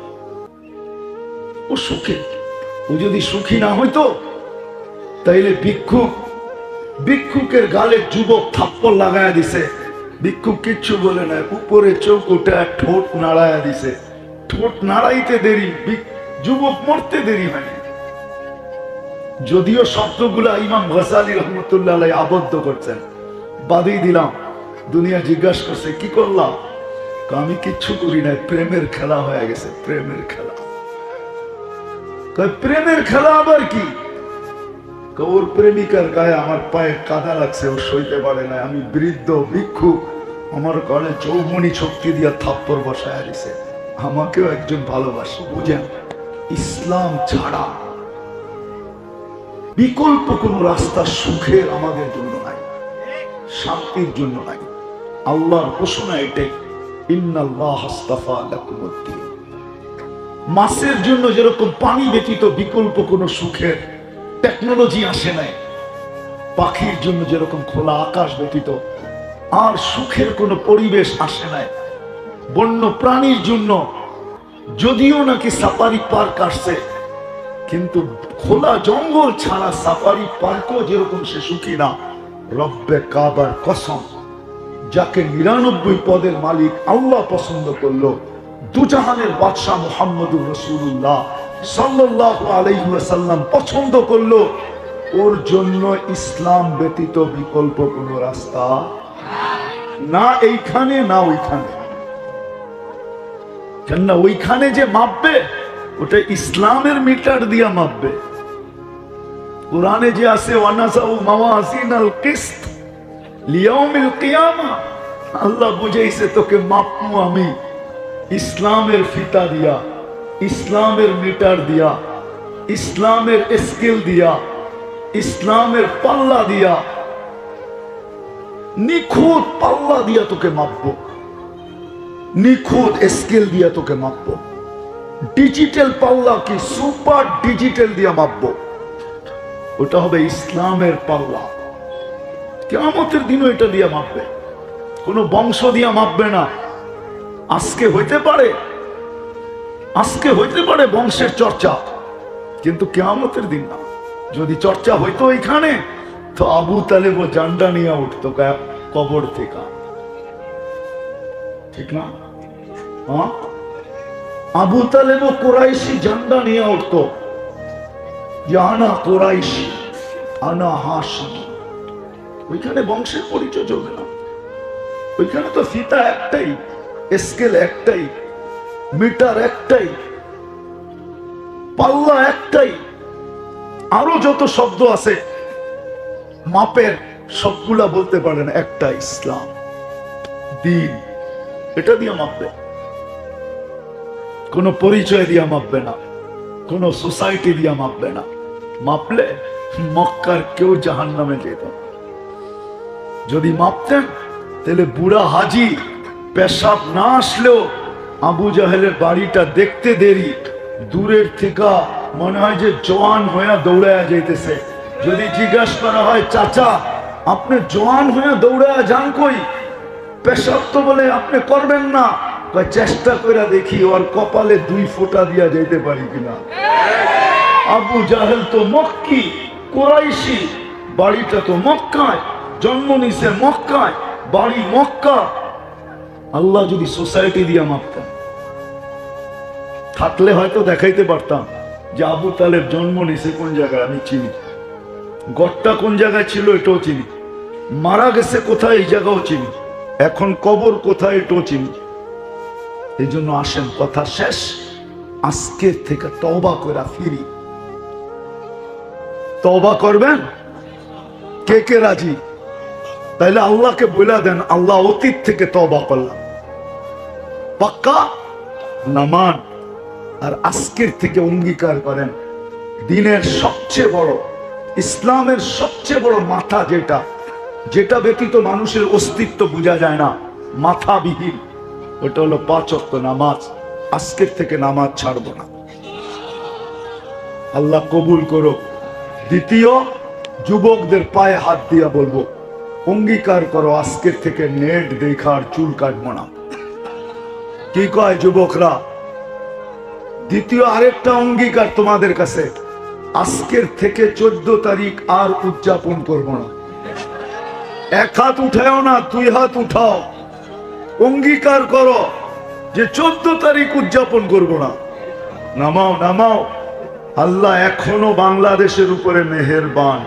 ও সুখে। ও যদি সুখী না হইতো তাইলে ভিক্ষুকের গালে যুবক থাপ্পড় লাগায়া দিছে, ভিক্ষুক কিচ্ছু বলে না, উপরে চোখ উঠে ঠোঁট নাড়ায়া দিছে। ঠোঁট নাড়াইতে দেরি, যুবক মরতে দেরি হয়নি। যদিও শব্দগুলা ইমাম গজালি রহমতুল্লাহ আলাইহি আবদ্ধ করছেন, বাদই দিলাম। দুনিয়া জিজ্ঞাসা করছে কি করলাম? আমি কিচ্ছু করি নাই, প্রেমের খেলা হয়ে গেছে। প্রেমের খেলা? প্রেমের খেলা আবার কি? ওর প্রেমিকার গায়ে আমার পায়ে কাদা লাগছে, ও সইতে পারে না। আমি বৃদ্ধ ভিক্ষুক, আমার ঘরে যৌবনী শক্তি দিয়া থাপ্পড় বসায় দিছে। আমাকেও একজন ভালোবাসে। বুঝেন, ইসলাম ছাড়া বিকল্প কোন রাস্তা সুখের আমাদের জন্য নাই, শান্তির জন্য নাই। আল্লাহর ঘোষণা এটাই, ইন্নাল্লাহ আস্তাফা লাকুমুদ্দিন। মাছের জন্য যেরকম পানি ব্যতীত বিকল্প কোন সুখের টেকনোলজি আসে নাই, পাখির জন্য যেরকম খোলা আকাশ ব্যতীত আর সুখের কোনো পরিবেশ আসে নাই, বন্য প্রাণীর জন্য যদিও নাকি সাফারি পার্ক আসছে, কিন্তু খোলা জঙ্গল ছাড়া সাফারি পার্কও যেরকম সে সুখী না। রব্বে কাবার কসম, যাকে 99 পদের মালিক আল্লাহ পছন্দ করলো, দুজাহানের বাদশাহ মুহাম্মদুর রাসূলুল্লাহ সাল্লাল্লাহু আলাইহি ওয়াসাল্লাম পছন্দ করলো, ওর জন্য ইসলাম ব্যতীত বিকল্প কোন রাস্তা না এইখানে না ওইখানে। কেননা ওইখানে যে মাপবে ওটা ইসলামের মিটার দিয়া মাপবে। কোরআনে যে আছে ওয়ানাসাউ মাওয়াজিনাল কিসত লিয়াউমিল কিয়ামা, আল্লাহ বুঝাইছে তোকে মাপবো আমি ইসলামের ফিতা দিয়া, ইসলামের মিটার দিয়া, ইসলামের স্কেল দিয়া, ইসলামের পাল্লা দিয়া, নিখুঁত পাল্লা দিয়া তোকে মাপবো, নিখুঁত স্কেল দিয়া তোকে মাপবো। ডিজিটাল পাল্লা কি সুপার ডিজিটাল দিয়া মাপবো, ওটা হবে ইসলামের পাল্লা। কিয়ামতের দিনও এটা দিয়া মাপবে, কোন বংশ দিয়া মাপবে না। আজকে হইতে পারে বংশের চর্চা, কিন্তু কিয়ামতের দিন না। যদি চর্চা হইতো এখানে, তো আবু তালেব জান্ডা নিয়ে উঠতো কবর থেকে, ঠিক না? আবু তালেব কুরাইশি জান্ডা নিয়ে উঠতো, যে আনা কুরাইশি আনা হাশিমি। ওইখানে বংশের পরিচয় চলবে না। ওইখানে তো ফিতা একটাই, স্কেল একটাই, মিটার একটাই, পাল্লা একটাই, আরো যত শব্দ আছে মাপের সবগুলা বলতে পারেন একটা ইসলাম দিন, এটা দিয়ে মাপবে। কোন পরিচয় দিয়ে মাপবে না, কোন সোসাইটি দিয়ে মাপবে না। মাপলে মক্কার কেউ জাহান্নামে যেত না। যদি মাপতেন তাহলে বুড়া হাজি পেশাব না আসলেও আবু জাহেলের বাড়িটা দেখতে দেরি, দূরের থেকে মনে হয় যে জওয়ান হয়ে দৌড়ায়া যাইতেছে। যদি জিজ্ঞাসা করা হয় চাচা আপনি জওয়ান হয়ে দৌড়ায়া যান কই, পেশাব তো বলে আপনি করবেন না, চেষ্টা করে দেখি ওর কপালে 2 ফোঁটা দিয়া যাইতে পারি কিনা। আবু জাহেল তো মক্কি কুরাইশি, বাড়িটা তো মক্কায়, জন্ম নিছে মক্কায়, বাড়ি মক্কা। আল্লাহ যদি সোসাইটি দিয়া মাপতেন থাকলে হয়তো দেখাইতে পারতাম যে আবু তালেব জন্ম নিছে কোন জায়গায় আমি চিনি, গড়টা কোন জায়গায় ছিল এটাও চিনি, মারা গেছে কোথায় এই জায়গাও চিনি, এখন কবর কোথায় এটাও চিনি। এই জন্য আসেন কথা শেষ, আজকের থেকে তওবা করে ফিরি। তওবা করবেন কে কে রাজি? তাইলে আল্লাহকে বলে দেন আল্লাহ অতীত থেকে তওবা করলাম, পাক্কা নামান। আর আজকের থেকে অঙ্গীকার করেন দিনের সবচেয়ে বড়, ইসলামের সবচেয়ে বড় মাথা যেটা, যেটা ব্যতীত মানুষের অস্তিত্ব বোঝা যায় না, মাথাবিহীন, ওটা হলো 5 ওয়াক্ত নামাজ। আজকের থেকে নামাজ ছাড়বো না, আল্লাহ কবুল করো। দ্বিতীয়, যুবকদের পায়ে হাত দিয়া বলবো অঙ্গীকার করো আজকের থেকে নেট দেখার চুল কাটবো না। কি কয় যুবকরা? দ্বিতীয় আরেকটা অঙ্গীকার তোমাদের কাছে, আজকের থেকে 14 তারিখ আর উদযাপন করবো না। 1 হাত উঠাও না, 2 হাত উঠাও, অঙ্গীকার করো যে 14 তারিখ উদযাপন করবো না। নামাও নামাও। আল্লাহ এখনো বাংলাদেশের উপরে মেহেরবান।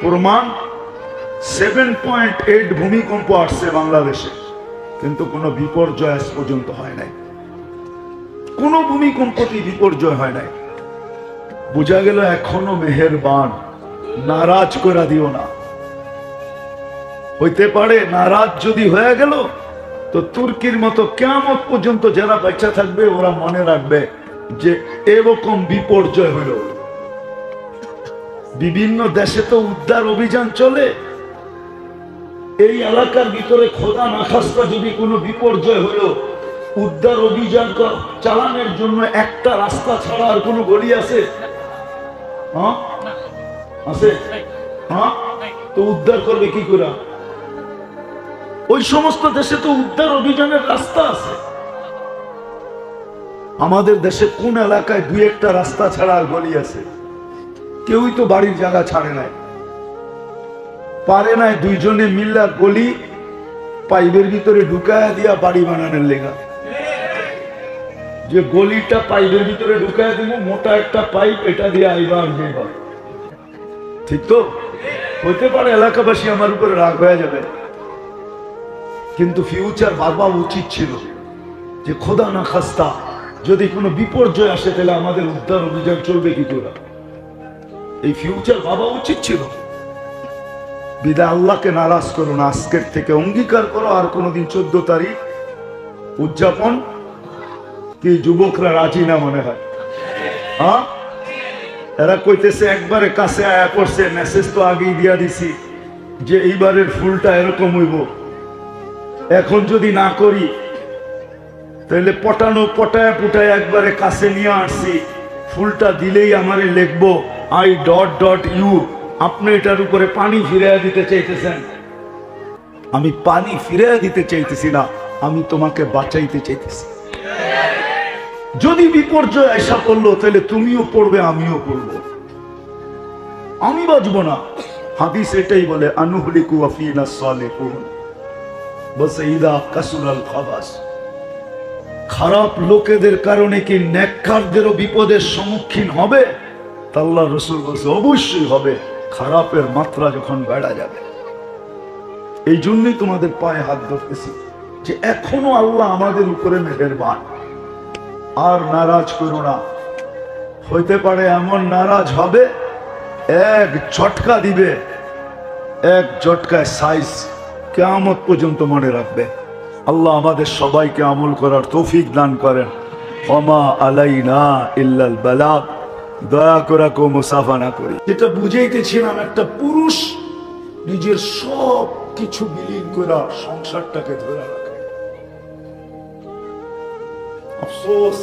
প্রমাণ 7.8 ভূমিকম্প আসছে বাংলাদেশে, কিন্তু কোনো বিপর্যয় আজ পর্যন্ত হয় নাই, কোনো ভূমিকম্পতে বিপর্যয় হয় নাই। বোঝা গেল এখনো মেহেরবান। নারাজ করে দিও না। হইতে পারে নারাজ যদি হয়ে গেল তো তুর্কির মতো কিয়ামত পর্যন্ত যারা বেঁচে থাকবে ওরা মনে রাখবে যে এরকম বিপর্যয় হলো। বিভিন্ন দেশে তো উদ্ধার অভিযান চলে, এই এলাকার ভিতরে খোদা না খাস্তা যদি কোনো বিপর্যয় হলো, উদ্ধার অভিযান চালানোর জন্য একটা রাস্তা ছাড়া আর কোনো গলি আছে? হ্যাঁ আছে? হ্যাঁ, তো উদ্ধার করবে কি করে? ওই সমস্ত দেশে তো উদ্ধার অভিযানের রাস্তা আছে। আমাদের দেশে কোন এলাকায় 2-1টা রাস্তা ছাড়া আর গলি আছে? কেউই তো বাড়ির জায়গা ছাড়ে নাই, পারে নাই 2 জনে মিল্লা গলি পাইপের ভিতরে ঢুকায়া দিয়া বাড়ি বানানোর লেগা। যে গলিটা পাইপের ভিতরে ঢুকায়া দিব, মোটা একটা পাইপ, এটা দিয়ে আইবার যাইবা। ঠিক তো? হইতে পারে এলাকাবাসী আমার উপরে রাগ হয়ে যাবে, কিন্তু ফিউচার ভাবা উচিত ছিল যে খোদা না খাস্তা যদি কোনো বিপর্যয় আসে তাহলে আমাদের উদ্ধার অভিযান চলবে কি করে। এই ফিউচার ভাবা উচিত ছিল। বিদায় আল্লাহকে নারাজ করো না, আজকের থেকে অঙ্গীকার করো আর কোনোদিন 14 তারিখ উদযাপন। কি যুবকরা রাজি না মনে হয়? হ্যাঁ, এরা কইতেছে একবারে কাছে আয়া পড়ছে, মেসেজ তো আগেই দিয়া দিছি যে এইবারের ফুলটা এরকম হইব। এখন যদি না করি তাহলে পটায় পুটায় একবারে কাছে নিয়ে আসছি, ফুলটা দিলেই আমারে লিখবো I.U। আপনি এটার উপরে পানি ফিরিয়ে দিতে চাইতেছেন। আমি পানি ফিরিয়ে দিতে চাইতেছি না, আমি তোমাকে বাঁচাইতে চাইতেছি। যদি বিপর্যয় আশা করলো তাহলে তুমিও পড়বে, আমিও পড়বো, আমি বাঁচবো না। হাদিস এটাই বলে আনুহলিকু ওয়া ফিনা সালিহুন ওয়াসাইদা কাসুরাল খাবাস। খারাপ লোকেদের কারণে কি নেককারদেরও বিপদের সম্মুখীন হবে? আল্লাহ রাসূল বলেছে অবশ্যই হবে, খারাপের মাত্রা যখন বেড়ে যাবে। এই জন্যই তোমাদের পায়ে হাত ধরতেছি যে এখনো আল্লাহ আমাদের উপরে মেহেরবান। আর নারাজ করো না, হইতে পারে এমন নারাজ হবে, এক ঝটকা দিবে, এক ঝটকায় সাইজ কিয়ামত পর্যন্ত মনে রাখবে। আল্লাহ আমাদের সবাইকে আমল করার তৌফিক দান করেন। ওমা আলাইনা ইল্লাল বালাগ। দয়া করে কেউ মুসাফা না করি। যেটা বুঝাইতেছিলাম, একটা পুরুষ নিজের সব কিছু বিলীন করে সংসারটাকে ধরে রাখে। আফসোস,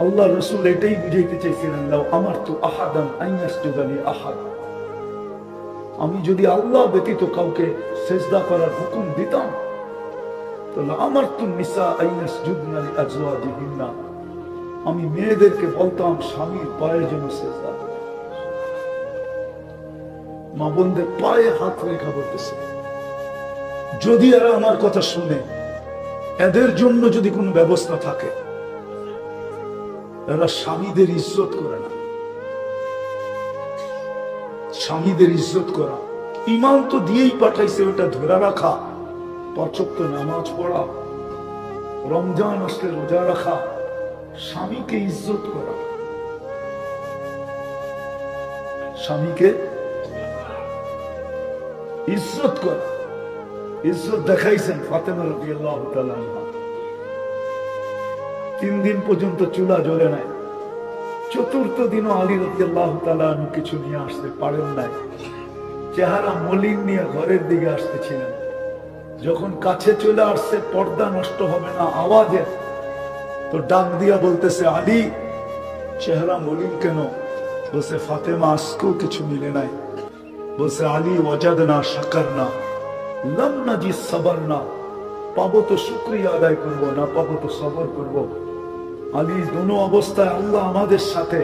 আল্লাহ রসুল এটাই বুঝাইতে চাইছিলেন, লাউ আমারতু আহাদান আন ইয়াসজুদা লি আহাদ, আমি যদি আল্লাহ ব্যতীত কাউকে সেজদা করার হুকুম দিতাম, তাহলে আমারতু নিসা আন ইয়াসজুদনা লি আজওয়াজিহিন্না, আমি মেয়েদেরকে বলতাম স্বামীর পায়ের জন্য সেজদা করে। মা বোনদের পায়ে হাত রেখা বলতেছে, যদি এরা আমার কথা শুনে, এদের জন্য যদি কোনো ব্যবস্থা থাকে, এরা স্বামীদের ইজ্জত করে না। স্বামীদের ইজ্জত করা, ইমান তো দিয়েই পাঠাইছে, ওটা ধরে রাখা, ৫ ওয়াক্ত নামাজ পড়া, রমজান আসলে রোজা রাখা, স্বামীকে ইজ্জত করা, স্বামীকে ইজ্জত করা। ইজ্জত দেখাইছেন ফাতেমা রাদিয়াল্লাহু তাআলা আনহা। 3 দিন পর্যন্ত চুলা জ্বলে নাই, 4র্থ দিনও আলী রাদিয়াল্লাহু তাআলা আনহু কিছু নিয়ে আসতে পারেন নাই। চেহারা মলিন নিয়ে ঘরের দিকে আসতেছিলেন। যখন কাছে চলে আসছে, পর্দা নষ্ট হবে না আওয়াজে, তো ডাক দিয়া বলতেছে, আলী চেহারা মলিন কেন? বলছে, ফাতেমা আজকেও কিছু মিলে নাই। বলছে, আলী ওয়াজাদনা শাকারনা লাম নাজিদ সাবারনা, পাবো তো শুকরিয়া আদায় করবো, না পাবো তো সবর করবো। আলী, দোনো অবস্থায় আল্লাহ আমাদের সাথে।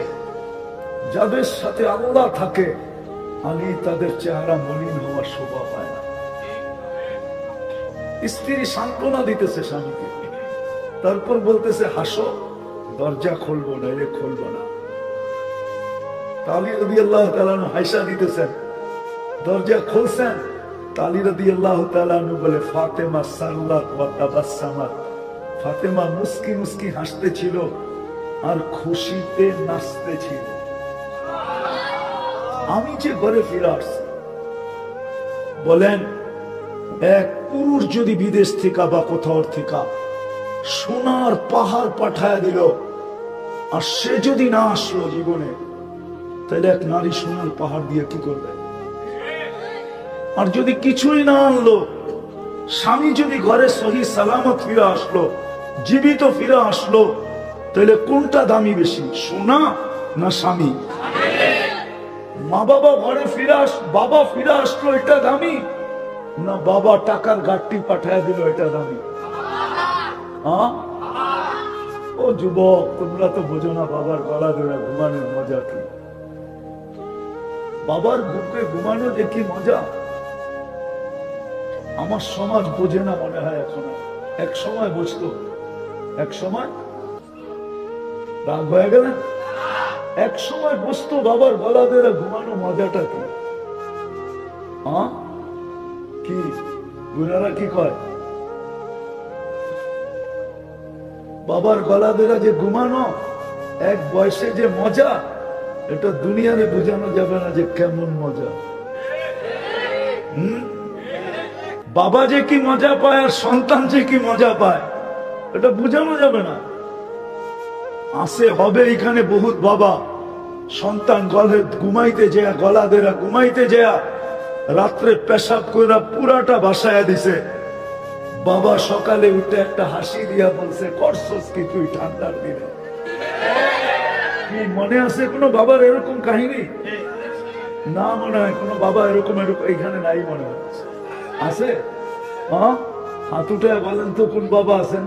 যাদের সাথে আল্লাহ থাকে, আলী তাদের চেহারা মলিন হওয়ার শোভা পায় না। স্ত্রী সান্ত্বনা দিতেছে স্বামীকে, তারপর বলতেছে, হাসো, দরজা খুলবো না, এ খুলবো না। আলী রাদিয়াল্লাহু তাআলা আনহু হাসা দিতেছেন, দরজা খুলছেন। আলী রাদিয়াল্লাহু তাআলা আনহু বলে, ফাতেমা সাল্লাত ওয়া তাবাসসামাত, ফাতেমা মুস্কি মুস্কি হাসতেছিল আর খুশিতে নাচতেছিল। আমি যে ঘরে ফিরে আসছি, বলেন এক পুরুষ যদি বিদেশ থেকে বা কোথাও থেকে সোনার পাহাড় পাঠায় দিল, আর সে যদি না আসলো জীবনে, তাহলে এক নারী সোনার পাহাড় দিয়ে কি করবে? আর যদি কিছুই না আনলো, স্বামী যদি ঘরে সহি সালামত ফিরে আসলো, জীবিত ফিরে আসলো, তাহলে কোনটা দামি বেশি, সোনা না স্বামী? মা বাবা ঘরে বাবা ফিরে আসলো, এটা দামি, না বাবা টাকার গাড়ি পাঠায় দিল, এটা দামি? ও যুবক, তোমরা তো বোঝো না বাবার গলা ধরে ঘুমানোর মজা কি। বাবার বুকে ঘুমানো যে কি মজা, আমার সমাজ বোঝে না মনে হয় এখন। এক সময় বুঝতো, এক সময় রাগ হয়ে গেলেন, এক সময় বুঝতো বাবার গলা ধরে ঘুমানো মজাটা কি। কি বুড়ারা কি কয়, বাবার গলা ধরে যে ঘুমানো এক বয়সে যে মজা, এটা দুনিয়ারে বোঝানো যাবে না যে কেমন মজা। বাবা যে কি মজা পায় আর সন্তান যে কি মজা পায়, এটা বোঝানো যাবে না। আসে হবে এখানে বহুত বাবা, সন্তান গলে ঘুমাইতে যায়, গলা দেরা ঘুমাইতে যায়, রাত্রে পেশাব করে পুরাটা বাসায় দিছে। বাবা সকালে উঠে একটা হাসি দিয়া বলছে, করছস কি তুই ঠান্ডার দিনে? কি মনে আছে কোনো বাবার এরকম কাহিনী? না মনে হয় কোনো বাবা এরকম এখানে নাই মনে হয়। আছে? হাত উঠে বলেন তো কোন বাবা আছেন?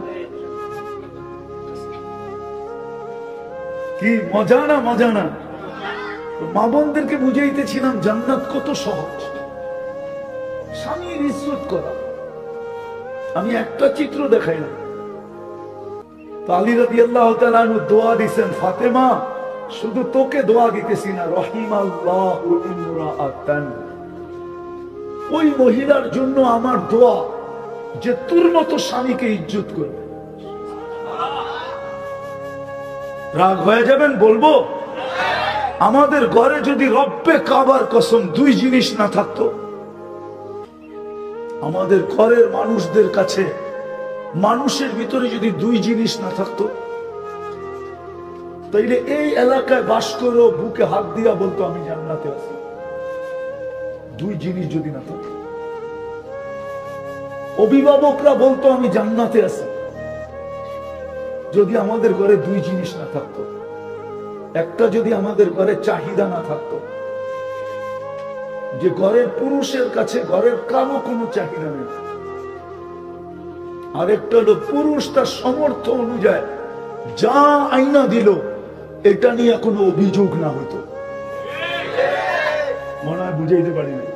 কি মজা না মজা না? মা বোনদেরকে বুঝাইতেছিলাম জান্নাত কত সহজ, স্বামীর ইজ্জত করা। আমি একটা চিত্র দেখাইলাম। আলী রাদিয়াল্লাহু তাআলা আনহু দোয়া দিয়েছেন, ফাতেমা শুধু তোকে দোয়া দিতেছি না, রহিমাল্লাহু ইমরাআতান, ওই মহিলার জন্য আমার দোয়া যে তোর মতো স্বামীকে ইজ্জত করবে। রাগ হয়ে যাবেন বলবো? আমাদের ঘরে যদি রব্বে কাবার কসম দুই জিনিস না থাকতো, আমাদের ঘরের মানুষদের কাছে মানুষের ভিতরে যদি দুই জিনিস না থাকতো, তাইলে এই এলাকায় বাস করেও বুকে হাত দিয়া বলতো আমি জান্নাতে আছি। দুই জিনিস যদি না থাকতো, অভিভাবকরা বলতো আমি জান্নাতে আছি। যদি আমাদের ঘরে দুই জিনিস না থাকতো, একটা যদি আমাদের ঘরে চাহিদা না থাকতো, যে ঘরের পুরুষের কাছে ঘরের কারো কোনো চাহিদা নেই, আরেকটা হলো পুরুষ তার সমর্থ অনুযায়ী যা আইনা দিল এটা নিয়ে কোনো অভিযোগ না হতো। মনে হয় বুঝাইতে পারিনি।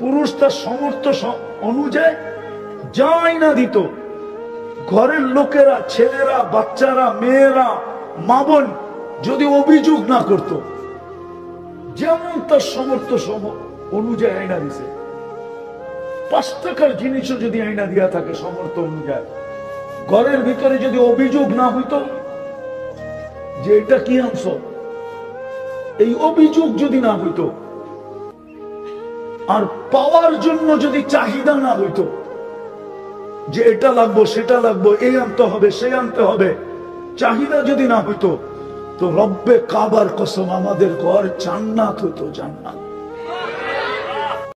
পুরুষ তার সমর্থ অনুযায়ী যা আইনা দিত, ঘরের লোকেরা, ছেলেরা, বাচ্চারা, মেয়েরা, মা বোন যদি অভিযোগ না করত, যেমন তার সমর্থ অনুযায়ী আইনা দিছে, 5 টাকার জিনিসও যদি আইনা দিয়া থাকে সমর্থ অনুযায়ী, ঘরের ভিতরে যদি অভিযোগ না হইতো যে এটা কি আনছ, এই অভিযোগ যদি না হইতো, আর পাওয়ার জন্য যদি চাহিদা না হইতো যে এটা লাগবো সেটা লাগবো, এই আনতে হবে সেই আনতে হবে, চাহিদা যদি না হইতো, তো রব্বে কাবার কসম আমাদের ঘর জান্নাত হইতো, জান্নাত।